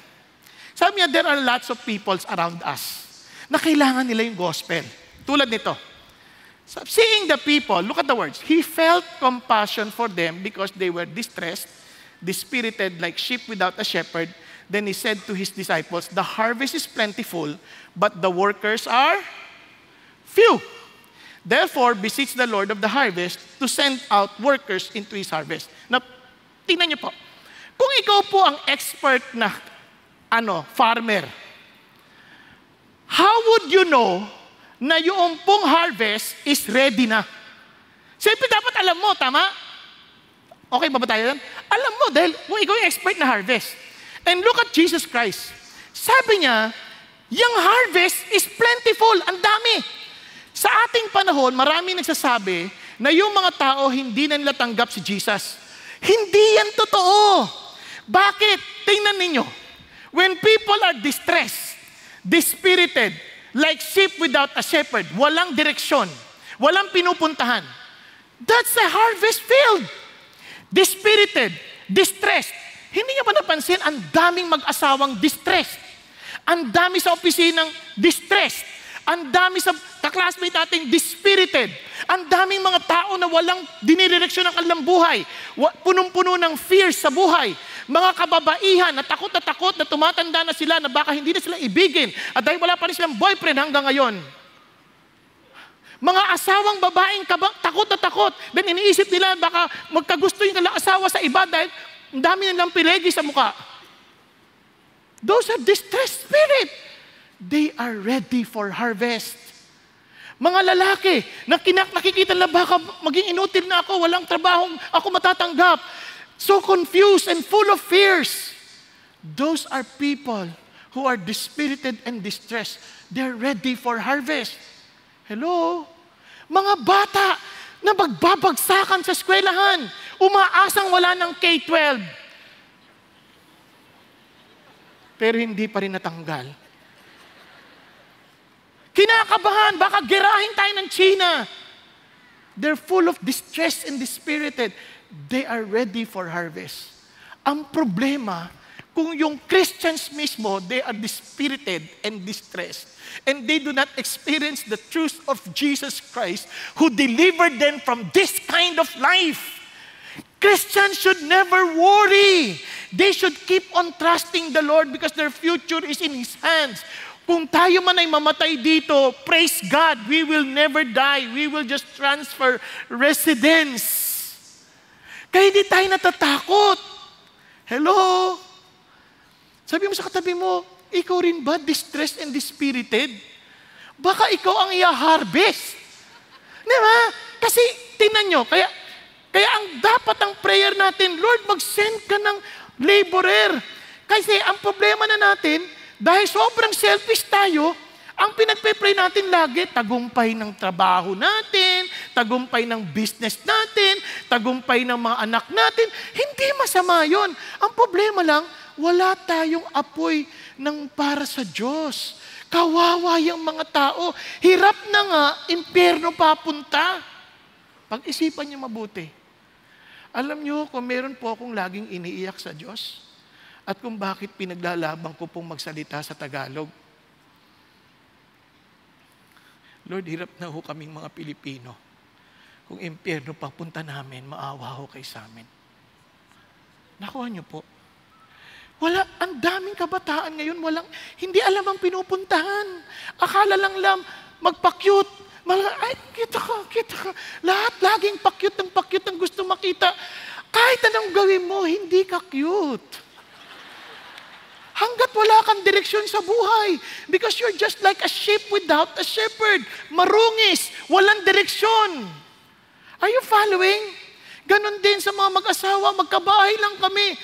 Sabi niya, there are lots of peoples around us na kailangan nila yung gospel. Tulad nito. So, seeing the people, look at the words. He felt compassion for them because they were distressed, dispirited like sheep without a shepherd. Then He said to His disciples, "The harvest is plentiful, but the workers are few. Therefore, beseech the Lord of the harvest to send out workers into His harvest." Now, tingnan niyo po. Kung ikaw po ang expert na farmer, how would you know na yung pong harvest is ready na? Siyempre dapat alam mo, tama? Okay ba tayo yan? Alam mo dahil kung ikaw yung expert na harvest. And look at Jesus Christ. Sabi niya, yung harvest is plentiful. Ang dami. Sa ating panahon, marami nagsasabi na yung mga tao hindi na nila tanggap si Jesus. Hindi yan totoo. Bakit? Tingnan ninyo. When people are distressed, dispirited, like sheep without a shepherd, walang direksyon, walang pinupuntahan, that's a harvest field. Dispirited, distressed. Hindi niyo ba napansin, ang daming mag-asawang distressed. Ang dami sa opisinang distressed. Ang dami sa kaklasmate nating dispirited. Ang daming mga tao na walang dinidireksyon ng kanilang buhay. Punong-puno ng fears sa buhay. Mga kababaihan na takot na tumatanda na sila na baka hindi na sila ibigin. At dahil wala pa rin silang boyfriend hanggang ngayon. Mga asawang babaeng takot na takot. Then iniisip nila baka magkagusto yung kanilang asawa sa iba dahil ang dami nilang pilegi sa mukha. Those are distressed spirit. They are ready for harvest. Mga lalaki na nakikita na baka maging inutil na ako, walang trabaho, ako matatanggap. So confused and full of fears. Those are people who are dispirited and distressed. They're ready for harvest. Hello? Mga bata na magbabagsakan sa eskwelahan, umaasang wala ng K-12. Pero hindi pa rin natanggal. Kinakabahan, baka gerahin tayo ng China. They're full of distress and dispirited. They are ready for harvest. Ang problema, kung yung Christians mismo, they are dispirited and distressed. And they do not experience the truth of Jesus Christ who delivered them from this kind of life. Christians should never worry. They should keep on trusting the Lord because their future is in His hands. Kung tayo man ay mamatay dito, praise God, we will never die. We will just transfer residence. Kaya hindi tayo natatakot. Hello? Sabi mo sa katabi mo, ikaw rin ba distressed and dispirited? Baka ikaw ang i-harvest. Diba? Kasi, tingnan nyo, kaya ang dapat ang prayer natin, Lord, mag-send ka ng laborer. Kasi ang problema na natin, dahil sobrang selfish tayo, ang pinagpe-pray natin lagi, tagumpay ng trabaho natin, tagumpay ng business natin, tagumpay ng mga anak natin. Hindi masama yon. Ang problema lang, wala tayong apoy ng para sa Diyos. Kawawa yung mga tao. Hirap na nga, impyerno papunta. Pag-isipan niyo mabuti. Alam niyo, kung meron po akong laging iniiyak sa Diyos, at kung bakit pinaglalabang ko pong magsalita sa Tagalog. Lord, hirap na ho kaming mga Pilipino. Kung impyerno papunta namin, maawa ho kay sa amin. Nakuha niyo po. Ang daming kabataan ngayon, hindi alam ang pinupuntahan. Akala lang magpa-cute. Ay, kita ka. Lahat, laging pa-cute ang gusto makita. Kahit anong gawin mo, hindi ka cute. Hanggat wala kang direksyon sa buhay. Because you're just like a sheep without a shepherd. Marungis, walang direksyon. Are you following? Ganon din sa mga mag-asawa, magkabahay lang kami.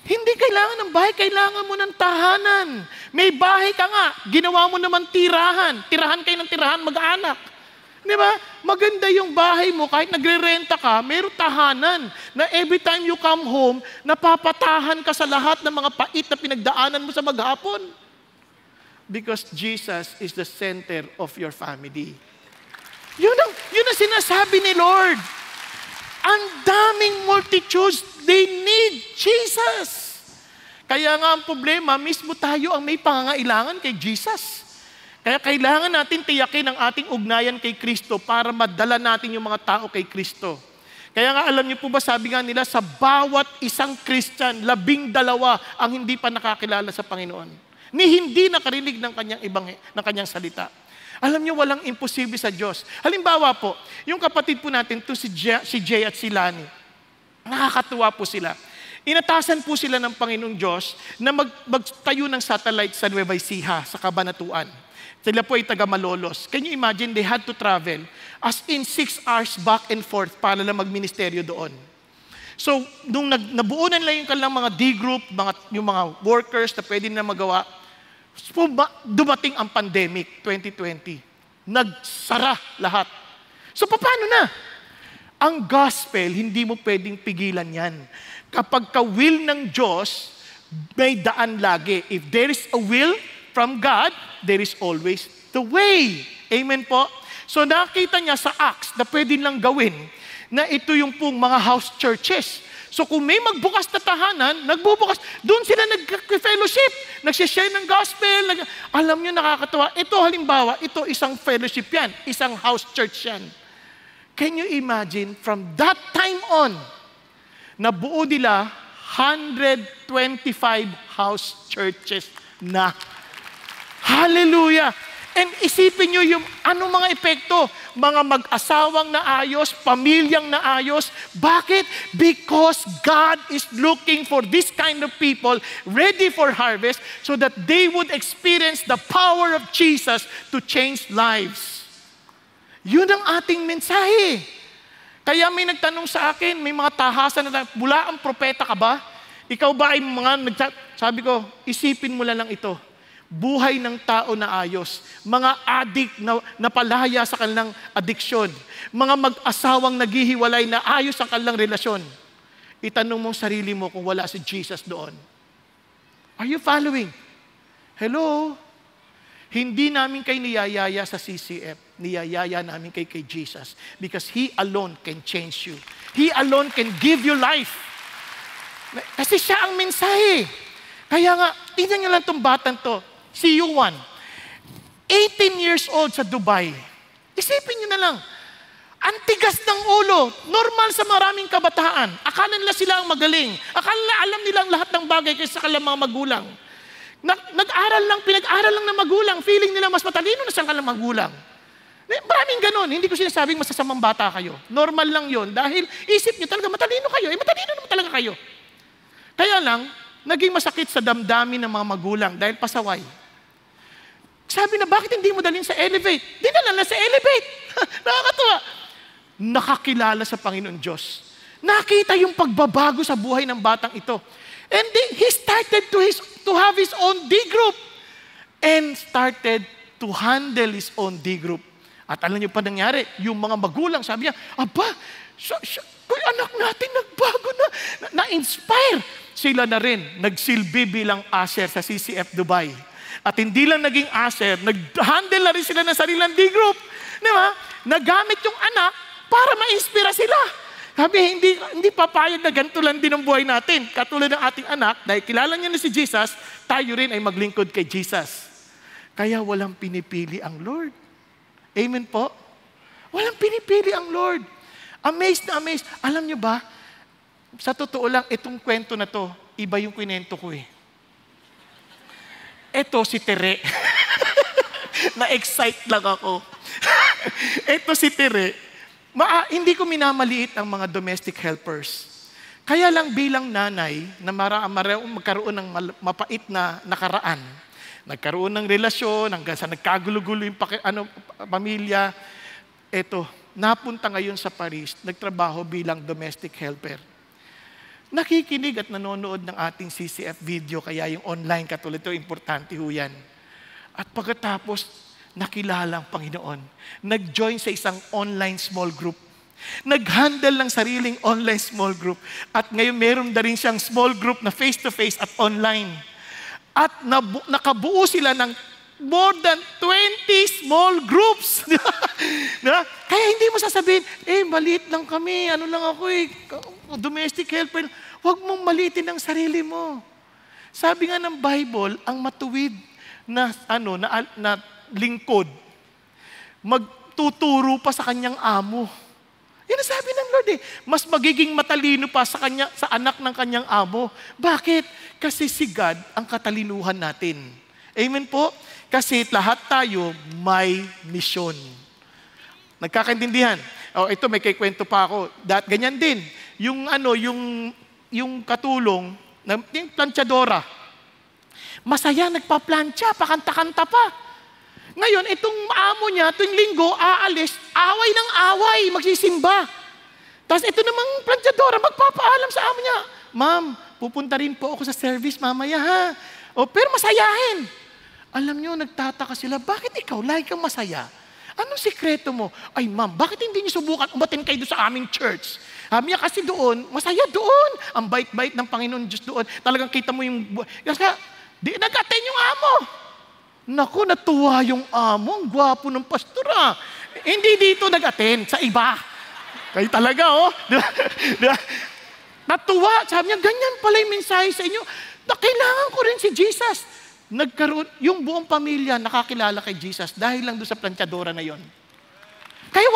Hindi kailangan ng bahay, kailangan mo ng tahanan. May bahay ka nga, ginawa mo naman tirahan. Tirahan kayo ng tirahan, mag-anak. Di ba? Maganda yung bahay mo, kahit nagre-renta ka, mayroong tahanan na every time you come home, napapatahan ka sa lahat ng mga pait na pinagdaanan mo sa maghapon. Because Jesus is the center of your family. Yun ang sinasabi ni Lord. Ang daming multitudes, they need Jesus. Kaya nga ang problema, mismo tayo ang may pangangailangan kay Jesus. Kaya kailangan natin tiyakin ang ating ugnayan kay Kristo para madala natin yung mga tao kay Kristo. Kaya nga alam niyo po ba, sabi nga nila, sa bawat isang Christian, 12 ang hindi pa nakakilala sa Panginoon. Ni hindi nakarinig ng kanyang salita. Alam niyo, walang imposible sa Diyos. Halimbawa po, yung kapatid po natin, si Jay at si Lani, nakakatuwa po sila. Inatasan po sila ng Panginoong Diyos na magtayo ng satellite sa Nueva Ecija, sa Cabanatuan. Sila po ay taga Malolos. Can you imagine, they had to travel as in 6 hours back and forth para lang magministeryo doon. So, nung nabuo na nila yung kanilang mga D-group, yung mga workers na pwede na magawa, dumating ang pandemic, 2020. Nagsara lahat. So, paano na? Ang gospel, hindi mo pwedeng pigilan yan. Kapag ka-will ng Diyos, may daan lagi. If there is a will from God, there is always the way. Amen po? So nakita niya sa Acts na pwede lang gawin na ito yung pong mga house churches. So kung may magbukas na tahanan, nagbubukas, doon sila nag-fellowship, nagsishare ng gospel. Alam niyo, nakakatawa. Ito halimbawa, ito isang fellowship yan, isang house church yan. Can you imagine, from that time on, nabuo nila 125 house churches na. Hallelujah! And isipin nyo yung anong mga epekto. Mga mag-asawang naayos, pamilyang naayos. Bakit? Because God is looking for this kind of people ready for harvest so that they would experience the power of Jesus to change lives. Yun ang ating mensahe. Kaya may nagtanong sa akin, may mga tahasan na, mula ang propeta ka ba? Ikaw ba ay sabi ko, isipin mo lang ito. Buhay ng tao na ayos, mga adik na napalaya sa kanilang adiksyon, mga mag-asawang naghihiwalay na ayos ang kanilang relasyon. Itanong mong sarili mo kung wala si Jesus doon. Are you following? Hello? Hindi namin kayo niyayaya sa CCF. Niyayaya namin kay Jesus. Because He alone can change you. He alone can give you life. Kasi siya ang mensahe. Kaya nga, tingnan nyo lang itong batang to. Si Yuan, 18 years old sa Dubai. Isipin nyo na lang, ang tigas ng ulo, normal sa maraming kabataan. Akala nila sila ang magaling. Akala nila alam nilang lahat ng bagay kaysa sa kanilang mga magulang. Pinag-aral lang ng magulang. Feeling nila mas matalino na sa kanilang magulang. Maraming ganun. Hindi ko sinasabing masasamang bata kayo. Normal lang yon dahil isip nyo talaga matalino kayo. Matalino naman talaga kayo. Kaya lang, naging masakit sa damdamin ng mga magulang dahil pasaway. Sabi na, bakit hindi mo dalhin sa Elevate? Dinala na sa Elevate. Nakakatuwa. Nakakilala sa Panginoon Diyos. Nakita yung pagbabago sa buhay ng batang ito. And he started to have his own D-group. And started to handle his own D-group. At alam niyo pa nangyari, yung mga magulang, sabi niya, aba, kung anak natin nagbago na, na-inspire. Sila na rin, nagsilbi bilang usher sa CCF Dubai. At hindi lang naging usher, nag-handle na rin sila ng sarilang D-group. Di ba? Nagamit yung anak para ma-inspira sila. Sabi, hindi papayag na ganito lang din ang buhay natin. Katulad ng ating anak, dahil kilala niya na si Jesus, tayo rin ay maglingkod kay Jesus. Kaya walang pinipili ang Lord. Amen po? Walang pinipili ang Lord. Amazed na amazed. Alam niyo ba, sa totoo lang, itong kwento na to, iba yung kwento ko eh. Ito si Tere. Na-excite lang ako. Ito si Tere, hindi ko minamaliit ang mga domestic helpers. Kaya lang bilang nanay na magkaroon ng mapait na nakaraan, nagkaroon ng relasyon, hanggang sa nagkagulo-gulo yung pamilya, eto, napunta ngayon sa Paris, nagtrabaho bilang domestic helper. Nakikinig at nanonood ng ating CCF video, kaya yung online katulad ito, importante ho yan. At pagkatapos, nakilala ang Panginoon. Nag-join sa isang online small group. Nag-handle ng sariling online small group. At ngayon meron na rin siyang small group na face-to-face at online. At nakabuo sila ng more than 20 small groups. Kaya hindi mo sasabihin, maliit lang kami, ano lang ako domestic helper. Huwag mong maliitin ang sarili mo. Sabi nga ng Bible, ang matuwid na lingkod, magtuturo pa sa kanyang amo. Yan ang sabi ng Lord Mas magiging matalino pa sa anak ng kanyang amo. Bakit? Kasi si God ang katalinuhan natin. Amen po? Kasi lahat tayo may misyon. Nagkakaintindihan? Ito may kikwento pa ako. Ganyan din. Yung katulong, yung planchadora, masaya, nagpa-plancha, pakanta-kanta pa. Ngayon, itong amo niya, tuwing linggo, aalis, away ng away, magsisimba. Tapos ito namang planchadora, magpapaalam sa amo niya, Ma'am, pupunta rin po ako sa service mamaya ha. Pero masayahin. Alam niyo, nagtataka sila, bakit ikaw, lagi kang masaya? Anong sikreto mo? Ay ma'am, bakit hindi niyo subukan umatin kayo doon sa aming church? Sabi niya kasi doon, masaya doon. Ang bait-bait ng Panginoon Diyos doon. Talagang kita mo yung... Kasi nag-attend yung amo. Naku, natuwa yung amo. Ang gwapo ng pastora. Hindi dito nag-attend, sa iba. Kayo talaga, Natuwa. Sabi niya, ganyan pala yung mensahe sa inyo. Kailangan ko rin si Jesus. Nagkaroon, yung buong pamilya nakakilala kay Jesus dahil lang doon sa planchadora na yon. Kaya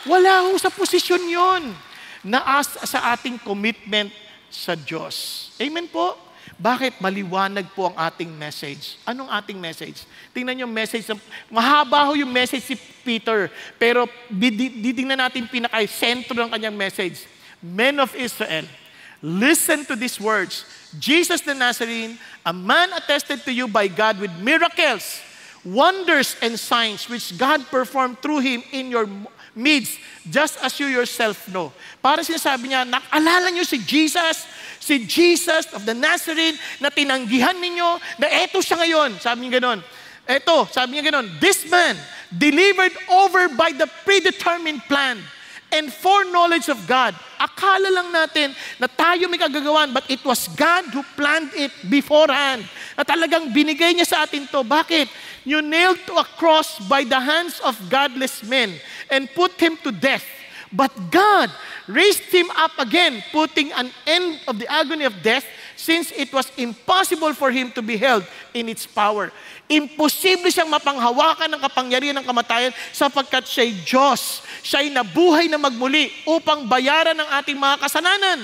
wala ho sa posisyon yon na sa ating commitment sa Diyos. Amen po? Bakit? Maliwanag po ang ating message. Anong ating message? Tingnan yung message. Mahaba ho yung message si Peter. Pero ditingnan natin pinaka-sentro ng kanyang message. Men of Israel, listen to these words. Jesus the Nazarene, a man attested to you by God with miracles, wonders, and signs which God performed through him in your midst, just as you yourself know. Para sinasabi niya, naalala niyo si Jesus of the Nazarene na tinanggihan ninyo, na eto siya ngayon. Sabi niya ganon. This man, delivered over by the predetermined plan and foreknowledge of God. Akala lang natin na tayo may kagagawan, but it was God who planned it beforehand. Na talagang binigay niya sa atin to. Bakit? You nailed to a cross by the hands of godless men and put him to death. But God raised him up again, putting an end of the agony of death, since it was impossible for him to be held in its power. Imposible siyang mapanghawakan ng kapangyarihan ng kamatayan sapagkat siya'y Diyos. Siya'y nabuhay na magmuli upang bayaran ng ating mga kasalanan.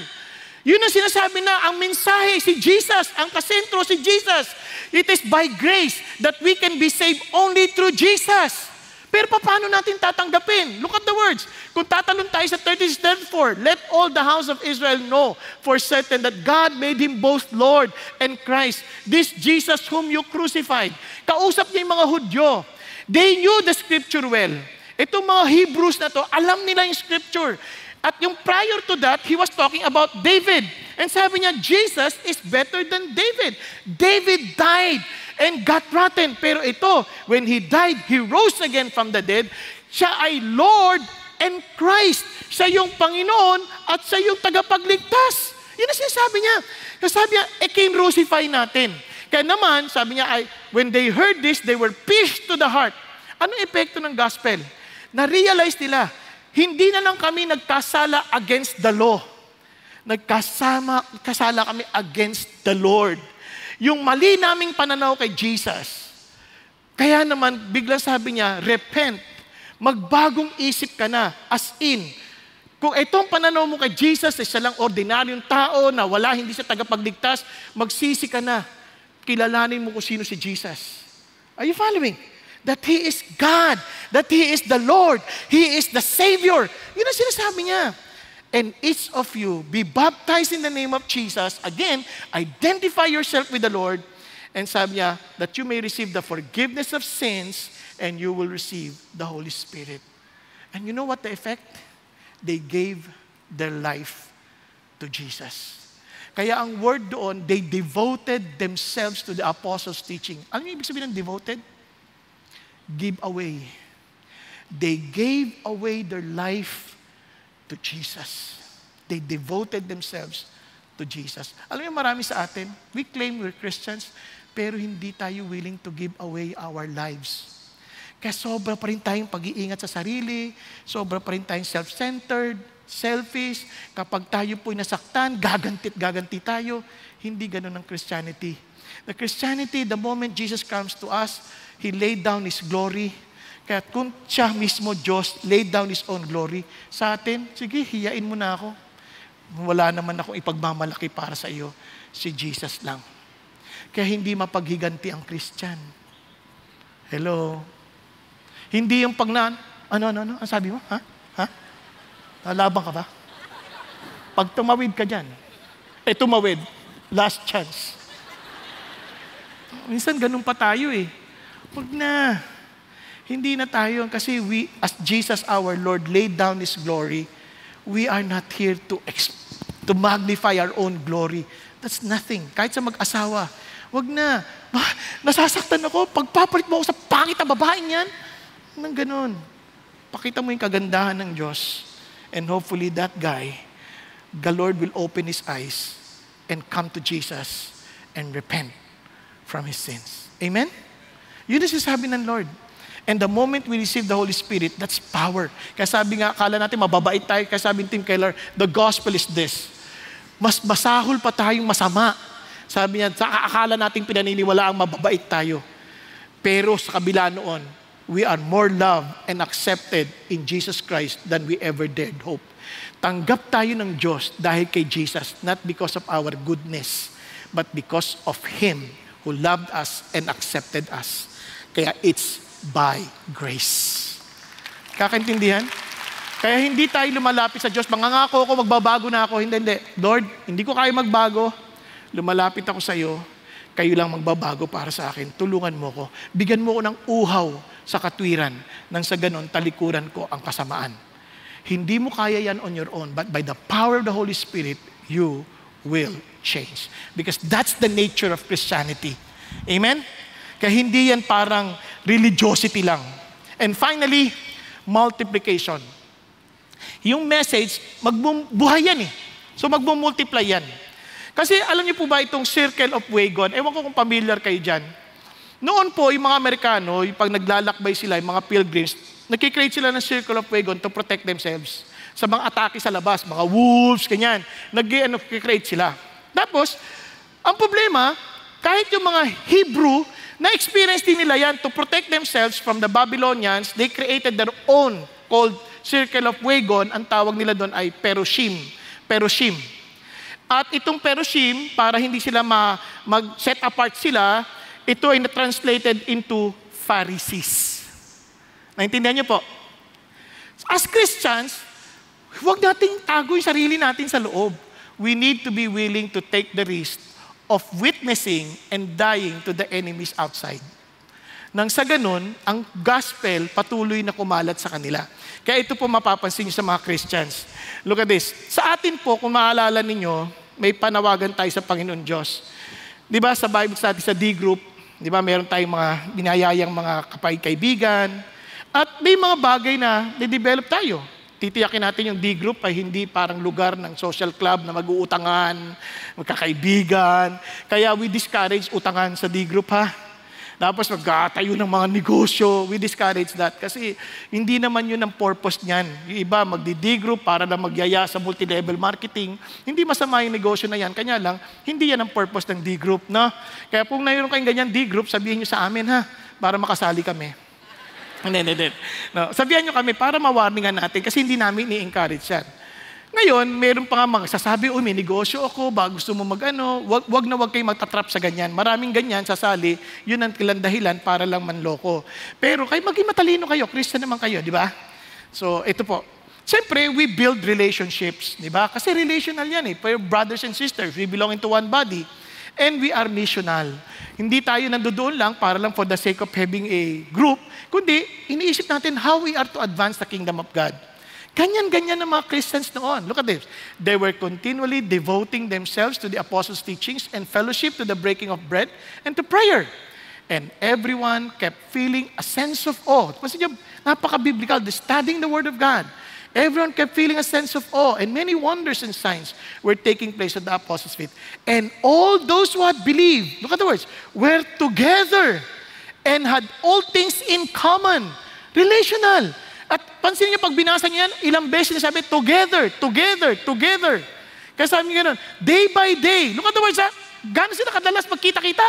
Yun ang sinasabi na ang mensahe si Jesus, ang kasentro si Jesus. It is by grace that we can be saved only through Jesus. Pero paano natin tatanggapin? Look at the words. Kung tatalon tayo sa 36:34, let all the house of Israel know for certain that God made him both Lord and Christ, this Jesus whom you crucified. Kausap niya yung mga Hudyo. They knew the scripture well. Itong mga Hebrews na to, alam nila yung scripture. At yung prior to that, he was talking about David. And sabi niya, Jesus is better than David. David died and got rotten. Pero ito, when he died, he rose again from the dead. Siya ay Lord and Christ. Siya yung Panginoon at siya yung tagapagligtas. Yun ang sinasabi niya. Kasi sabi niya, crucify natin. Kaya naman, sabi niya, when they heard this, they were pierced to the heart. Anong epekto ng gospel? Na-realize nila, hindi na lang kami nagkasala against the law. Nagkasala kami against the Lord. Yung mali naming pananaw kay Jesus. Kaya naman, biglang sabi niya, repent. Magbagong isip ka na. As in, kung itong pananaw mo kay Jesus, siya lang ordinaryong tao na hindi siya tagapagligtas, magsisi ka na. Kilalanin mo kung sino si Jesus. Are you following? that He is God, that He is the Lord, He is the Savior. Yun ang sinasabi niya. And each of you be baptized in the name of Jesus. Again, identify yourself with the Lord. And sabi niya, that you may receive the forgiveness of sins and you will receive the Holy Spirit. And you know what the effect? They gave their life to Jesus. Kaya ang word doon, they devoted themselves to the apostles' teaching. Ano yung ibig sabihin ng devoted? Give away. They gave away their life to Jesus. They devoted themselves to Jesus. Alam niyo, marami sa atin, we claim we're Christians, pero hindi tayo willing to give away our lives. Kaya sobra pa rin tayong pag-iingat sa sarili, sobra pa rin tayong self-centered, selfish. Kapag tayo po'y nasaktan, gaganti tayo. Hindi ganun ang Christianity. The Christianity, the moment Jesus comes to us, He laid down His glory. Kaya kung siya mismo, Diyos, laid down His own glory sa atin, sige, hiyain mo na ako. Wala naman akong ipagmamalaki para sa iyo. Si Jesus lang. Kaya hindi mapaghiganti ang Christian. Hello? Hindi yung ano? Ang sabi mo? Ha? Labang ka ba? Pag tumawid ka dyan, tumawid, last chance. Minsan ganun pa tayo eh. Huwag na. Hindi na tayo, kasi we, as Jesus our Lord, laid down His glory, we are not here to magnify our own glory. That's nothing. Kahit sa mag-asawa, huwag na. Nasasaktan ako, pagpapalit mo ako sa pangit na babaeng yan. Nang ganun. Pakita mo yung kagandahan ng Diyos. And hopefully that guy, the Lord will open his eyes and come to Jesus and repent from his sins. Amen? Yun ang sinasabi ng Lord. And the moment we receive the Holy Spirit, that's power. Kaya sabi nga, akala natin mababait tayo. Kaya sabi ni Tim Keller, the gospel is this. Mas masahol pa tayong masama. Sabi niya, akala natin pinaniniwala ang mababait tayo. Pero sa kabila noon, we are more loved and accepted in Jesus Christ than we ever dared hope. Tanggap tayo ng Diyos dahil kay Jesus, not because of our goodness, but because of Him who loved us and accepted us. Kaya it's by grace. Kakaintindihan? Kaya hindi tayo lumalapit sa Diyos, mangangako ako, magbabago na ako. Hindi. Lord, hindi ko kaya magbago. Lumalapit ako sa iyo, kayo lang magbabago para sa akin. Tulungan mo ko. Bigyan mo ko ng uhaw sa katwiran, nang sa ganon, talikuran ko ang kasamaan. Hindi mo kaya yan on your own, but by the power of the Holy Spirit, you will change. Because that's the nature of Christianity. Amen? Kaya hindi yan parang religiosity lang. And finally, multiplication. Yung message, buhay yan eh. So magmumultiply yan. Kasi alam niyo po ba itong Circle of Wagon? Ewan ko kung familiar kayo dyan. Noon po, yung mga Amerikano, yung pag naglalakbay sila, yung mga pilgrims, nagkikreate sila ng Circle of Wagon to protect themselves. Sa mga atake sa labas, mga wolves, ganyan. Nagkikreate sila. Tapos, ang problema, kahit yung mga Hebrew, na-experience din nila yan to protect themselves from the Babylonians, they created their own called Circle of Wagon. Ang tawag nila doon ay Perushim. Perushim. At itong Perushim, para hindi sila mag-set apart sila, ito ay na-translated into Pharisees. Naintindihan niyo po? As Christians, huwag nating tago yung sarili natin sa loob. We need to be willing to take the risk of witnessing and dying to the enemies outside. Nang sa ganun, ang gospel patuloy na kumalat sa kanila. Kaya ito po mapapansin niyo sa mga Christians. Look at this. Sa atin po, kung maalala ninyo, may panawagan tayo sa Panginoon Diyos. Di ba sa Bible study, sa D-group, di ba meron tayong mga binayayang mga kaibigan, at may mga bagay na de-develop tayo. Titiyakin natin yung D-group ay hindi parang lugar ng social club na mag-uutangan, magkakaibigan. Kaya we discourage utangan sa D-group ha. Tapos magkatayo ng mga negosyo, we discourage that. Kasi hindi naman yun ang purpose niyan. Yung iba magdi-D-group para na magyaya sa multi-level marketing. Hindi masama yung negosyo na yan. Kanya lang, hindi yan ang purpose ng D-group. No? Kaya kung mayroon kayong ganyan D-group, sabihin nyo sa amin ha, para makasali kami. Hindi. No, sabihan nyo kami para ma-warningan natin kasi hindi namin i-encourage yan. Ngayon, meron pa nga magsasabi, may negosyo ako, ba gusto mo mag-ano, wag kayo magtatrap sa ganyan. Maraming ganyan, sasali, yun ang kilang dahilan para lang manloko. Pero kayo, maging matalino kayo, Christian naman kayo, di ba? So, ito po. Siyempre, we build relationships, di ba? Kasi relational yan eh. We're brothers and sisters, we belong into one body. And we are missional. Hindi tayo nandoon lang para lang for the sake of having a group, kundi iniisip natin how we are to advance the kingdom of God. Ganyan-ganyan ng mga Christians noon. Look at this. They were continually devoting themselves to the apostles' teachings and fellowship, to the breaking of bread, and to prayer. And everyone kept feeling a sense of awe. Kasi napaka-biblical, studying the Word of God. Everyone kept feeling a sense of awe, and many wonders and signs were taking place at the apostles' feet. And all those who had believed, look at the words, were together and had all things in common. Relational. At pansin niyo, pag binasa niyo yan, ilang beses niya sabi, together, together, together. Kaya sabi niyo gano'n, day by day. Look at the words, gano'n sila kadalas magkita-kita?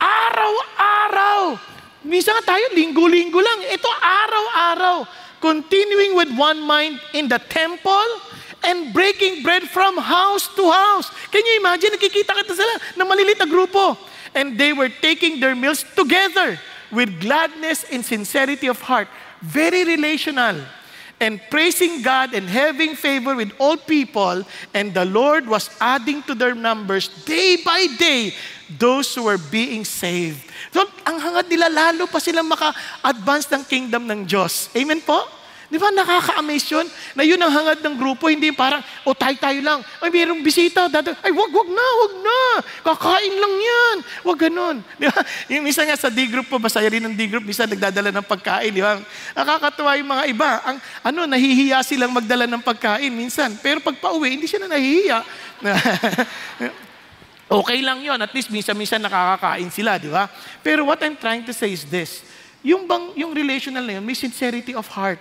Araw-araw. Minsan nga tayo, linggo-linggo lang. Ito, araw-araw. Continuing with one mind in the temple and breaking bread from house to house. Can you imagine, nakikita-kita sila ng malilit na grupo. And they were taking their meals together with gladness and sincerity of heart. Very relational. And praising God and having favor with all people. And the Lord was adding to their numbers day by day those who were being saved. So, ang hangad nila, lalo pa silang maka-advance ng kingdom ng Diyos. Amen po? Di ba nakaka-amaze yun? Na yun ang hangad ng grupo, hindi parang, tayo lang. Ay, mayroong bisita. Ay, wag na. Kakain lang yan. Wag ganun. Di ba? Yung minsan nga sa D-group po, masaya rin ng D-group, minsan nagdadala ng pagkain. Di ba? Nakakatuwa yung mga iba. Nahihiya silang magdala ng pagkain minsan. Pero pag pauwi, hindi sila nahihiya. Okay lang yon. At least minsan nakakakain sila, di ba? Pero what I'm trying to say is this. Yung relational na yun, may sincerity of heart.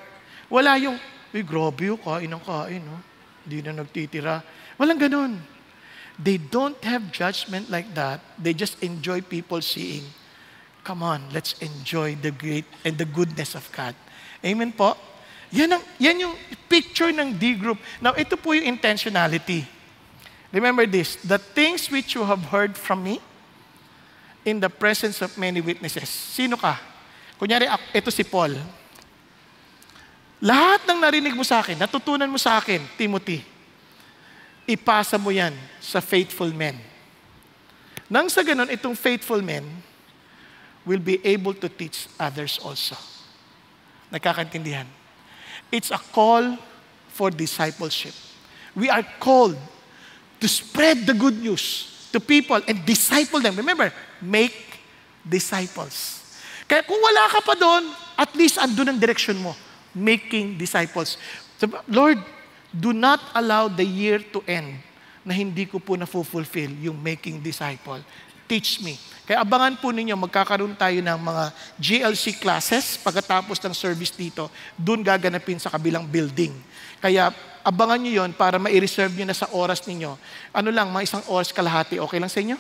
Wala yung, grabe yung kain ng kain, no? Hindi na nagtitira. Walang ganun. They don't have judgment like that. They just enjoy people seeing. Come on, let's enjoy the great and the goodness of God. Amen po? Yan yung picture ng D-group. Now, ito po yung intentionality. Remember this, the things which you have heard from me in the presence of many witnesses. Sino ka? Kunyari, ito si Paul. Lahat ng narinig mo sa akin, natutunan mo sa akin, Timothy, ipasa mo yan sa faithful men. Nang sa ganun, itong faithful men will be able to teach others also. Nagkakaintindihan? It's a call for discipleship. We are called to spread the good news to people and disciple them. Remember, make disciples. Kaya kung wala ka pa doon, at least andun ang direction mo. Making disciples. Lord, do not allow the year to end na hindi ko po na-fulfill yung making disciple. Teach me. Kaya abangan po ninyo, magkakaroon tayo ng mga GLC classes pagkatapos ng service dito. Doon gaganapin sa kabilang building. Kaya abangan nyo yon para ma-reserve nyo na sa oras ninyo. Mga 1 oras kalahati. Okay lang sa inyo?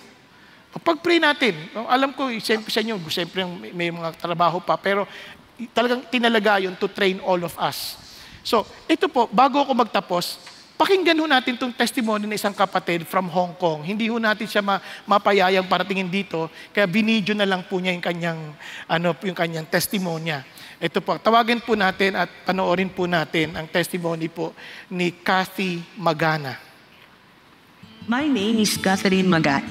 Pag-pray natin. Alam ko, siyempre sa inyo, siyempre may mga trabaho pa, pero talagang tinalaga yun to train all of us. So, ito po, bago ako magtapos, pakinggan ho natin itong testimony ng isang kapatid from Hong Kong. Hindi ho natin siya mapayayang paratingin dito, kaya binidyo na lang po niya yung kanyang testimonya. Ito po, tawagin po natin at panoorin po natin ang testimony po ni Kathy Magana. My name is Catherine Magana,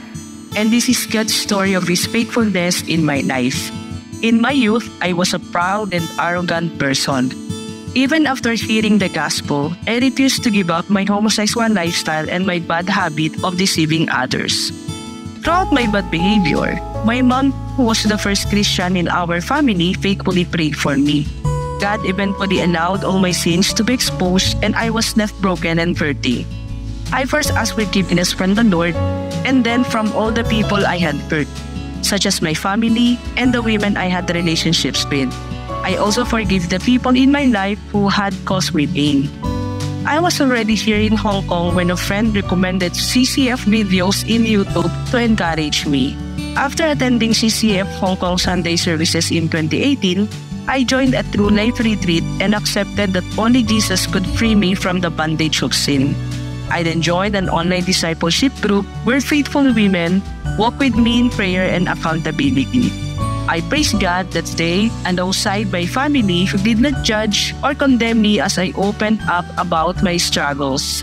and this is God's story of His faithfulness in my life. In my youth, I was a proud and arrogant person. Even after hearing the gospel, I refused to give up my homosexual lifestyle and my bad habit of deceiving others. Throughout my bad behavior, my mom, who was the first Christian in our family, faithfully prayed for me. God eventually allowed all my sins to be exposed, and I was left broken and hurting. I first asked forgiveness from the Lord, and then from all the people I had hurt, such as my family and the women I had relationships with. I also forgive the people in my life who had caused me pain. I was already here in Hong Kong when a friend recommended CCF videos in YouTube to encourage me. After attending CCF Hong Kong Sunday services in 2018, I joined a True Life retreat and accepted that only Jesus could free me from the bondage of sin. I then joined an online discipleship group where faithful women walk with me in prayer and accountability. I praise God that day and alongside my family who did not judge or condemn me as I opened up about my struggles.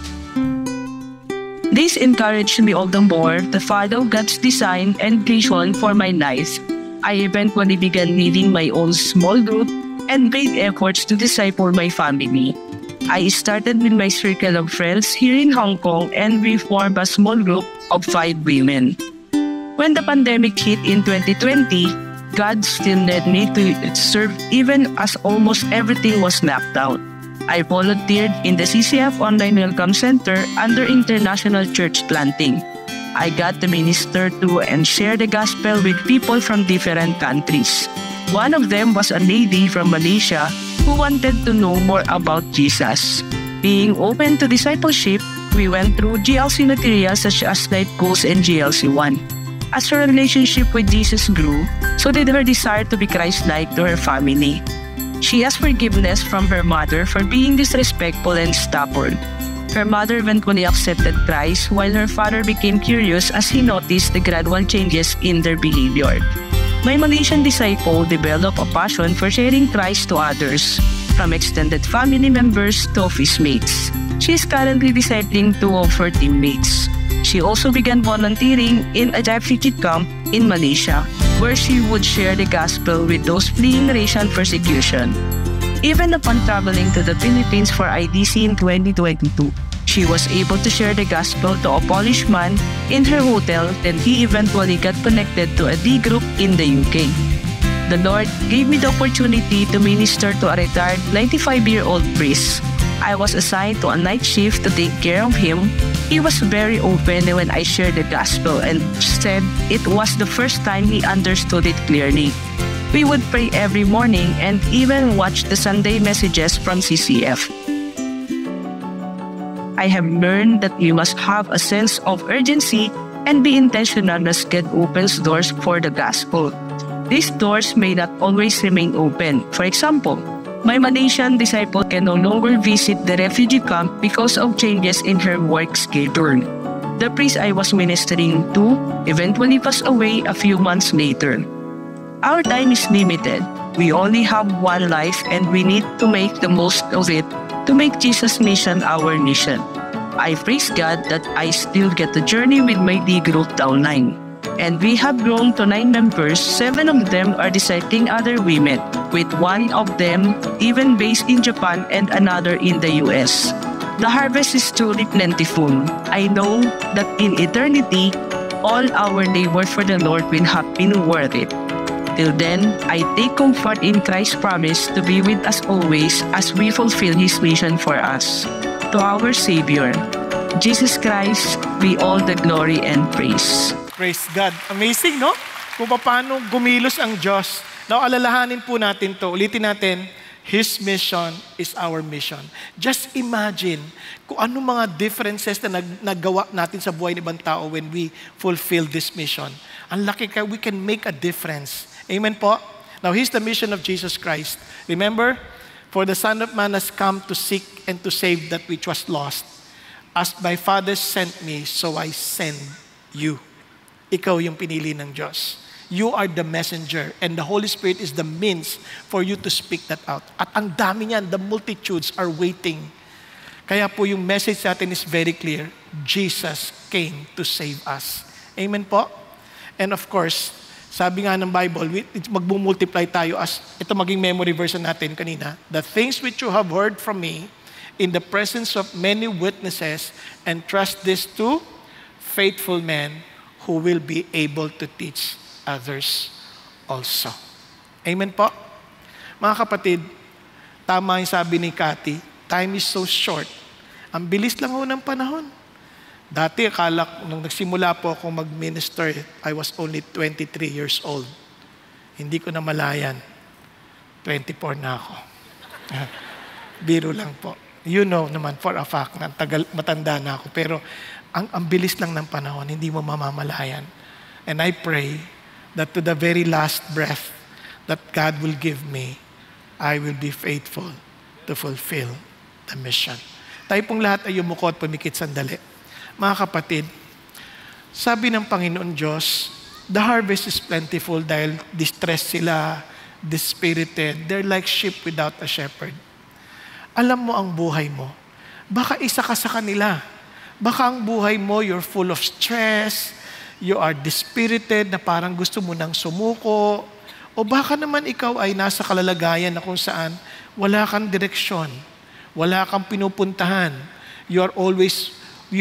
This encouraged me all the more to follow God's design and vision for my life. I eventually began leading my own small group and made efforts to disciple my family. I started with my circle of friends here in Hong Kong and we formed a small group of 5 women. When the pandemic hit in 2020, God still led me to serve even as almost everything was locked down. I volunteered in the CCF Online Welcome Center under International Church Planting. I got to minister to and share the gospel with people from different countries. One of them was a lady from Malaysia who wanted to know more about Jesus. Being open to discipleship, we went through GLC materials such as Life Goals and GLC1. As her relationship with Jesus grew, so did her desire to be Christ-like to her family. She asked forgiveness from her mother for being disrespectful and stubborn. Her mother eventually accepted Christ while her father became curious as he noticed the gradual changes in their behavior. My Malaysian disciple developed a passion for sharing Christ to others, from extended family members to office mates. She is currently discipling 2 of her teammates. She also began volunteering in a refugee camp in Malaysia, where she would share the gospel with those fleeing racial persecution. Even upon traveling to the Philippines for IDC in 2022, she was able to share the gospel to a Polish man in her hotel, then he eventually got connected to a D group in the UK. The Lord gave me the opportunity to minister to a retired 95-year-old priest. I was assigned to a night shift to take care of him. He was very open when I shared the gospel and said it was the first time he understood it clearly. We would pray every morning and even watch the Sunday messages from CCF. I have learned that we must have a sense of urgency and be intentional as God opens doors for the gospel. These doors may not always remain open. For example, my Malaysian disciple can no longer visit the refugee camp because of changes in her work schedule. The priest I was ministering to eventually passed away a few months later. Our time is limited. We only have one life and we need to make the most of it to make Jesus' mission our mission. I praise God that I still get to journey with my D group downline. And we have grown to 9 members. 7 of them are discipling other women, with one of them even based in Japan and another in the US. The harvest is truly plentiful. I know that in eternity, all our labor for the Lord will have been worth it. Till then, I take comfort in Christ's promise to be with us always as we fulfill His mission for us. To our Savior, Jesus Christ, be all the glory and praise. Praise God. Amazing, no? Kung paano gumilos ang Diyos. Now, alalahanin po natin to. Ulitin natin, His mission is our mission. Just imagine kung anong mga differences na nagawa natin sa buhay ng ibang tao when we fulfill this mission. Ang laki ka, we can make a difference. Amen po? Now, here's the mission of Jesus Christ. Remember, for the Son of Man has come to seek and to save that which was lost. As my Father sent me, so I send you. Ikaw yung pinili ng Diyos. You are the messenger and the Holy Spirit is the means for you to speak that out. At ang dami niyan, the multitudes are waiting. Kaya po yung message sa atin is very clear. Jesus came to save us. Amen po? And of course, sabi nga ng Bible, magmumultiply tayo as, ito maging memory verse natin kanina, the things which you have heard from me in the presence of many witnesses, and trust this to faithful men who will be able to teach others also. Amen po? Mga kapatid, tama yung sabi ni Cathy, time is so short. Ang bilis lang ho ng panahon. Dati, akala, nung nagsimula po akong mag-minister, I was only 23 years old. Hindi ko na malayan. 24 na ako. Biro lang po. You know naman for a fact na matanda na ako. Pero ang bilis lang ng panahon, hindi mo mamamalayan. And I pray that to the very last breath that God will give me, I will be faithful to fulfill the mission. Tayo pong lahat ay yumuko at pumikit sandali. Mga kapatid, sabi ng Panginoon Diyos, the harvest is plentiful dahil distressed sila, dispirited. They're like sheep without a shepherd. Alam mo ang buhay mo. Baka isa ka sa kanila. Baka ang buhay mo, you're full of stress, you are dispirited na parang gusto mo nang sumuko, o baka naman ikaw ay nasa kalalagayan na kung saan wala kang direksyon, wala kang pinupuntahan. You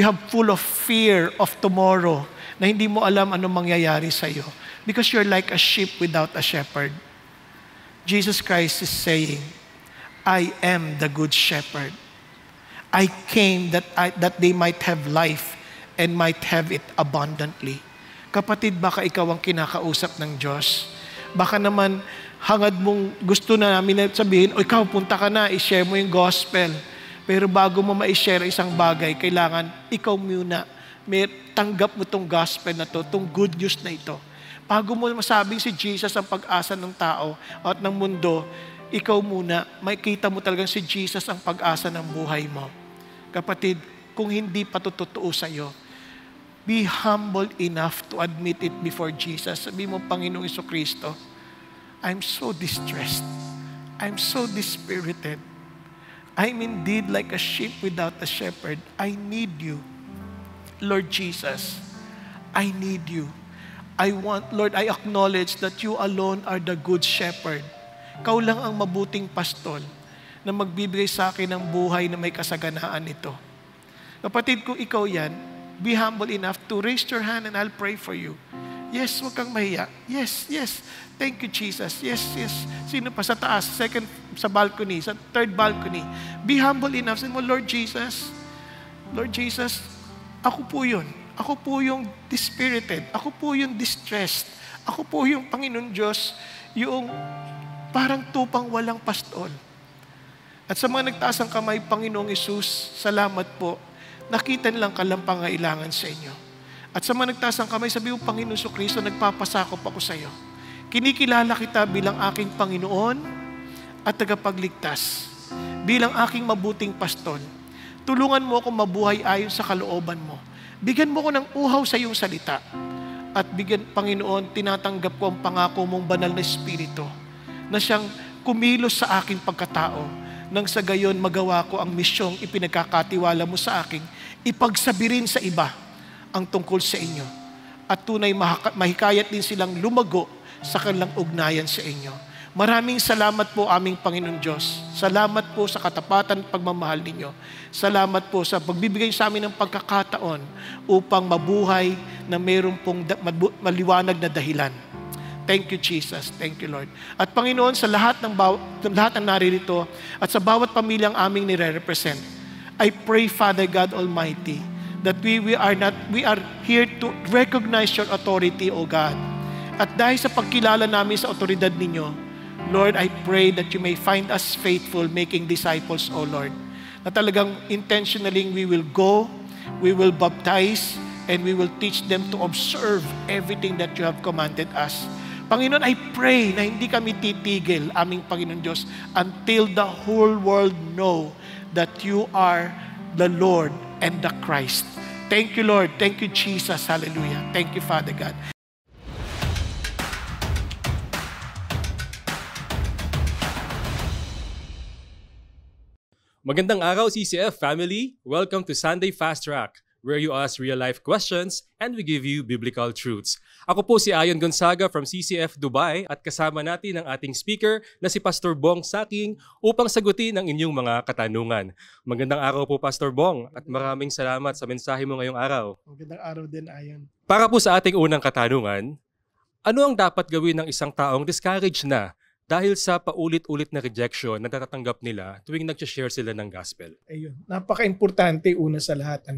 have full of fear of tomorrow na hindi mo alam anong mangyayari sa iyo because you're like a sheep without a shepherd. Jesus Christ is saying, I am the good shepherd. I came that they might have life and might have it abundantly. Kapatid, baka ikaw ang kinakausap ng Diyos. Baka naman hangad mong gusto na namin sabihin, o ikaw punta ka na, i-share mo yung gospel. Pero bago mo ma-share isang bagay, kailangan ikaw muna, tanggap mo tong gospel na to, tong good news na ito. Bago mo masabing si Jesus ang pag-asa ng tao at ng mundo, ikaw muna, makikita mo talagang si Jesus ang pag-asa ng buhay mo. Kapatid, kung hindi pa totoo sa iyo, be humble enough to admit it before Jesus. Sabi mo, Panginoong Jesucristo, I'm so distressed. I'm so dispirited. I'm indeed like a sheep without a shepherd. I need you. Lord Jesus, I need you. Lord, I acknowledge that you alone are the good shepherd. Ikaw lang ang mabuting pastol na magbibigay sa akin ng buhay na may kasaganaan nito. Kapatid, kung ikaw yan, be humble enough to raise your hand and I'll pray for you. Yes, huwag kang mahiya. Yes, yes. Thank you, Jesus. Yes, yes. Sino pa sa taas? Second, sa balcony, sa third balcony. Be humble enough. Sabi mo, Lord Jesus, ako po yun. Ako po yung dispirited. Ako po yung distressed. Ako po yung Panginoon Diyos, yung parang tupang walang pastol. At sa mga nagtaas ng kamay, Panginoong Isus, salamat po. Nakita nilang kalampangailangan sa inyo. At sa mga nagtaas ng kamay, sabi mo, Panginoon Jesucristo, nagpapasakop ako sa iyo. Kinikilala kita bilang aking Panginoon at tagapagligtas. Bilang aking mabuting pastol. Tulungan mo ako mabuhay ayon sa kalooban mo. Bigyan mo ko ng uhaw sa iyong salita. At Panginoon, tinatanggap ko ang pangako mong banal na Espiritu na siyang kumilos sa aking pagkatao nang sa gayon magawa ko ang misyong ipinagkakatiwala mo sa akin, ipagsabi rin sa iba ang tungkol sa inyo. At tunay mahikayat din silang lumago sa kanilang ugnayan sa inyo. Maraming salamat po aming Panginoon Diyos. Salamat po sa katapatan at pagmamahal ninyo. Salamat po sa pagbibigay sa amin ng pagkakataon upang mabuhay na mayroon pong maliwanag na dahilan. Thank you, Jesus. Thank you, Lord. At Panginoon, sa lahat ng naririto at sa bawat pamilyang aming nire-represent, I pray, Father God Almighty, that we are here to recognize your authority, O God. At dahil sa pagkilala namin sa otoridad ninyo, Lord, I pray that you may find us faithful making disciples, O Lord. Na talagang intentionally we will go, we will baptize, and we will teach them to observe everything that you have commanded us. Panginoon, I pray na hindi kami titigil, aming Panginoon Diyos, until the whole world know that you are the Lord and the Christ. Thank you, Lord. Thank you, Jesus. Hallelujah. Thank you, Father God. Magandang araw, CCF family. Welcome to Sunday Fast Track, where you ask real-life questions and we give you biblical truths. Ako po si Ayon Gonzaga from CCF Dubai at kasama natin ang ating speaker na si Pastor Bong Saking upang sagutin ang inyong mga katanungan. Magandang araw po, Pastor Bong, at maraming salamat sa mensahe mo ngayong araw. Magandang araw din, Ayon. Para po sa ating unang katanungan, ano ang dapat gawin ng isang taong discouraged na dahil sa paulit-ulit na rejection na natatanggap nila tuwing nag-share sila ng gospel? Ayun, napaka-importante una sa lahat.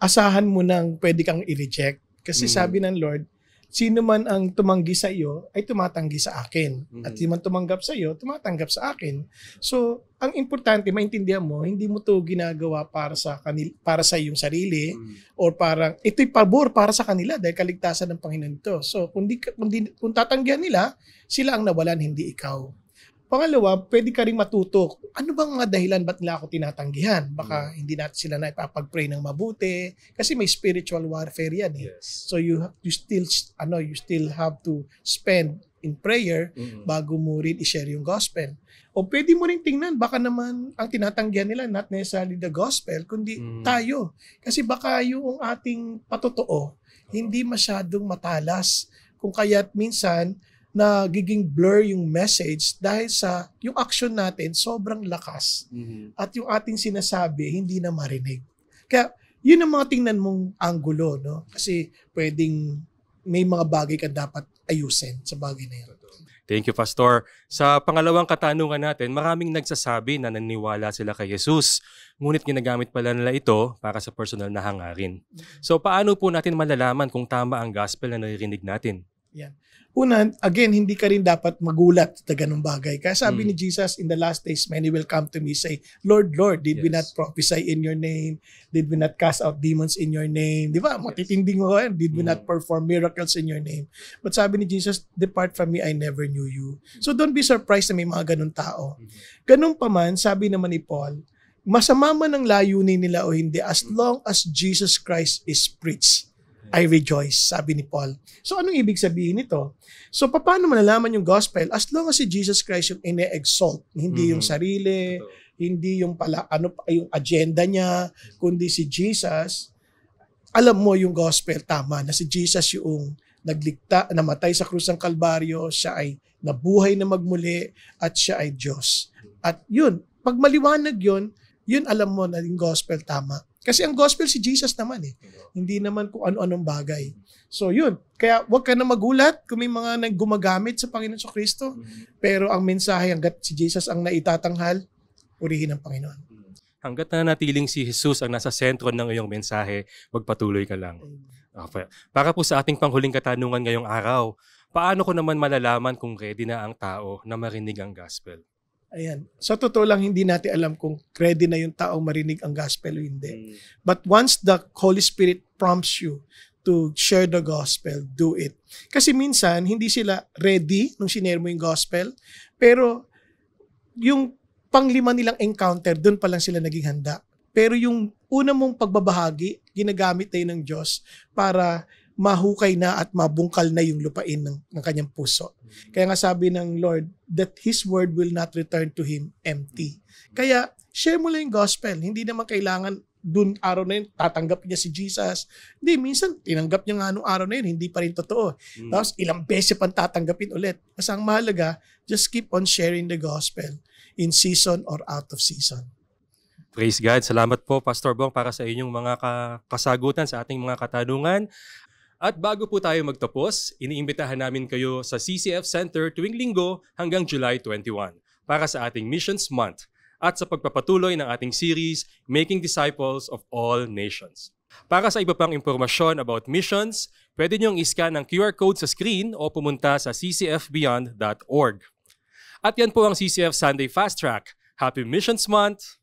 Asahan mo nang pwede kang i-reject. Kasi sabi ng Lord, sino man ang tumanggi sa iyo ay tumatanggi sa akin. At sino man tumanggap sa iyo, tumatanggap sa akin. So, ang importante, maintindihan mo, hindi mo to ginagawa para sa iyong sarili or parang ito'y pabor para sa kanila dahil kaligtasan ng Panginoon to. So, kung tatanggihan nila, sila ang nawalan, hindi ikaw. Pangalawa, pwede ka rin matuto. Ano bang mga dahilan ba't nila ako tinatanggihan? Baka hindi natin sila na ipapag-pray ng mabuti kasi may spiritual warfare yan eh. Yes. So you still have to spend in prayer bago mo rin i-share yung gospel. O pwede mo rin tingnan, baka naman ang tinatanggihan nila not necessarily the gospel, kundi tayo. Kasi baka yung ating patotoo hindi masyadong matalas. Kung kaya't minsan nagiging blur yung message dahil sa yung action natin sobrang lakas at yung ating sinasabi hindi na marinig. Kaya yun ang mga tingnan mong anggulo, no? Kasi pwedeng may mga bagay ka dapat ayusin sa bagay na yun. Thank you, Pastor. Sa pangalawang katanungan natin, maraming nagsasabi na naniniwala sila kay Jesus. Ngunit ginagamit pala nila ito para sa personal na hangarin. So paano po natin malalaman kung tama ang gospel na naririnig natin? Yan. Una, again, hindi ka rin dapat magulat sa ganung bagay. Kaya sabi ni Jesus, in the last days, many will come to me, say, Lord, Lord, did we not prophesy in your name? Did we not cast out demons in your name? Di ba? Matitinding mo yan. Did we not perform miracles in your name? But sabi ni Jesus, depart from me, I never knew you. So don't be surprised na may mga ganun tao. Ganun pa man, sabi naman ni Paul, masama man ang layunin nila o hindi, as long as Jesus Christ is preached, I rejoice, sabi ni Paul. So anong ibig sabihin nito? So paano malalaman yung gospel? As long as si Jesus Christ yung ine-exalt, hindi yung sarili, hindi yung yung agenda niya, kundi si Jesus, alam mo yung gospel tama na si Jesus yung namatay sa krus ng Kalbaryo, siya ay nabuhay na magmuli at siya ay Diyos. At yun, pag maliwanag yun alam mo na yung gospel tama. Kasi ang gospel si Jesus naman eh. Hindi naman kung ano-anong bagay. So yun. Kaya wag ka na magulat kung may mga gumagamit sa Panginoon sa Kristo. Pero ang mensahe hanggat si Jesus ang naitatanghal, purihin ang Panginoon. Hanggat na natiling si Jesus ang nasa sentro ng iyong mensahe, magpatuloy ka lang. Okay. Para po sa ating panghuling katanungan ngayong araw, paano ko naman malalaman kung ready na ang tao na marinig ang gospel? Ayan. Sa totoo lang, hindi natin alam kung ready na yung tao marinig ang gospel o hindi. But once the Holy Spirit prompts you to share the gospel, do it. Kasi minsan, hindi sila ready nung sinare mo yung gospel, pero yung panglima nilang encounter, doon pa lang sila naging handa. Pero yung una mong pagbabahagi, ginagamit na yun ng Diyos para mahukay na at mabungkal na yung lupain ng kanyang puso. Kaya nga sabi ng Lord that His word will not return to Him empty. Kaya share mo lang yung gospel. Hindi naman kailangan dun araw na yun, tatanggap niya si Jesus. Hindi, minsan tinanggap niya nga anong araw na yun, hindi pa rin totoo. Tapos ilang beses pang tatanggapin ulit. Kasi ang mahalaga, just keep on sharing the gospel in season or out of season. Praise God. Salamat po, Pastor Bong, para sa inyong mga kasagutan sa ating mga katanungan. At bago po tayo magtapos, iniimbitahan namin kayo sa CCF Center tuwing Linggo hanggang July 21 para sa ating Missions Month at sa pagpapatuloy ng ating series, Making Disciples of All Nations. Para sa iba pang impormasyon about missions, pwede niyong iscan ang QR code sa screen o pumunta sa ccfbeyond.org. At yan po ang CCF Sunday Fast Track. Happy Missions Month!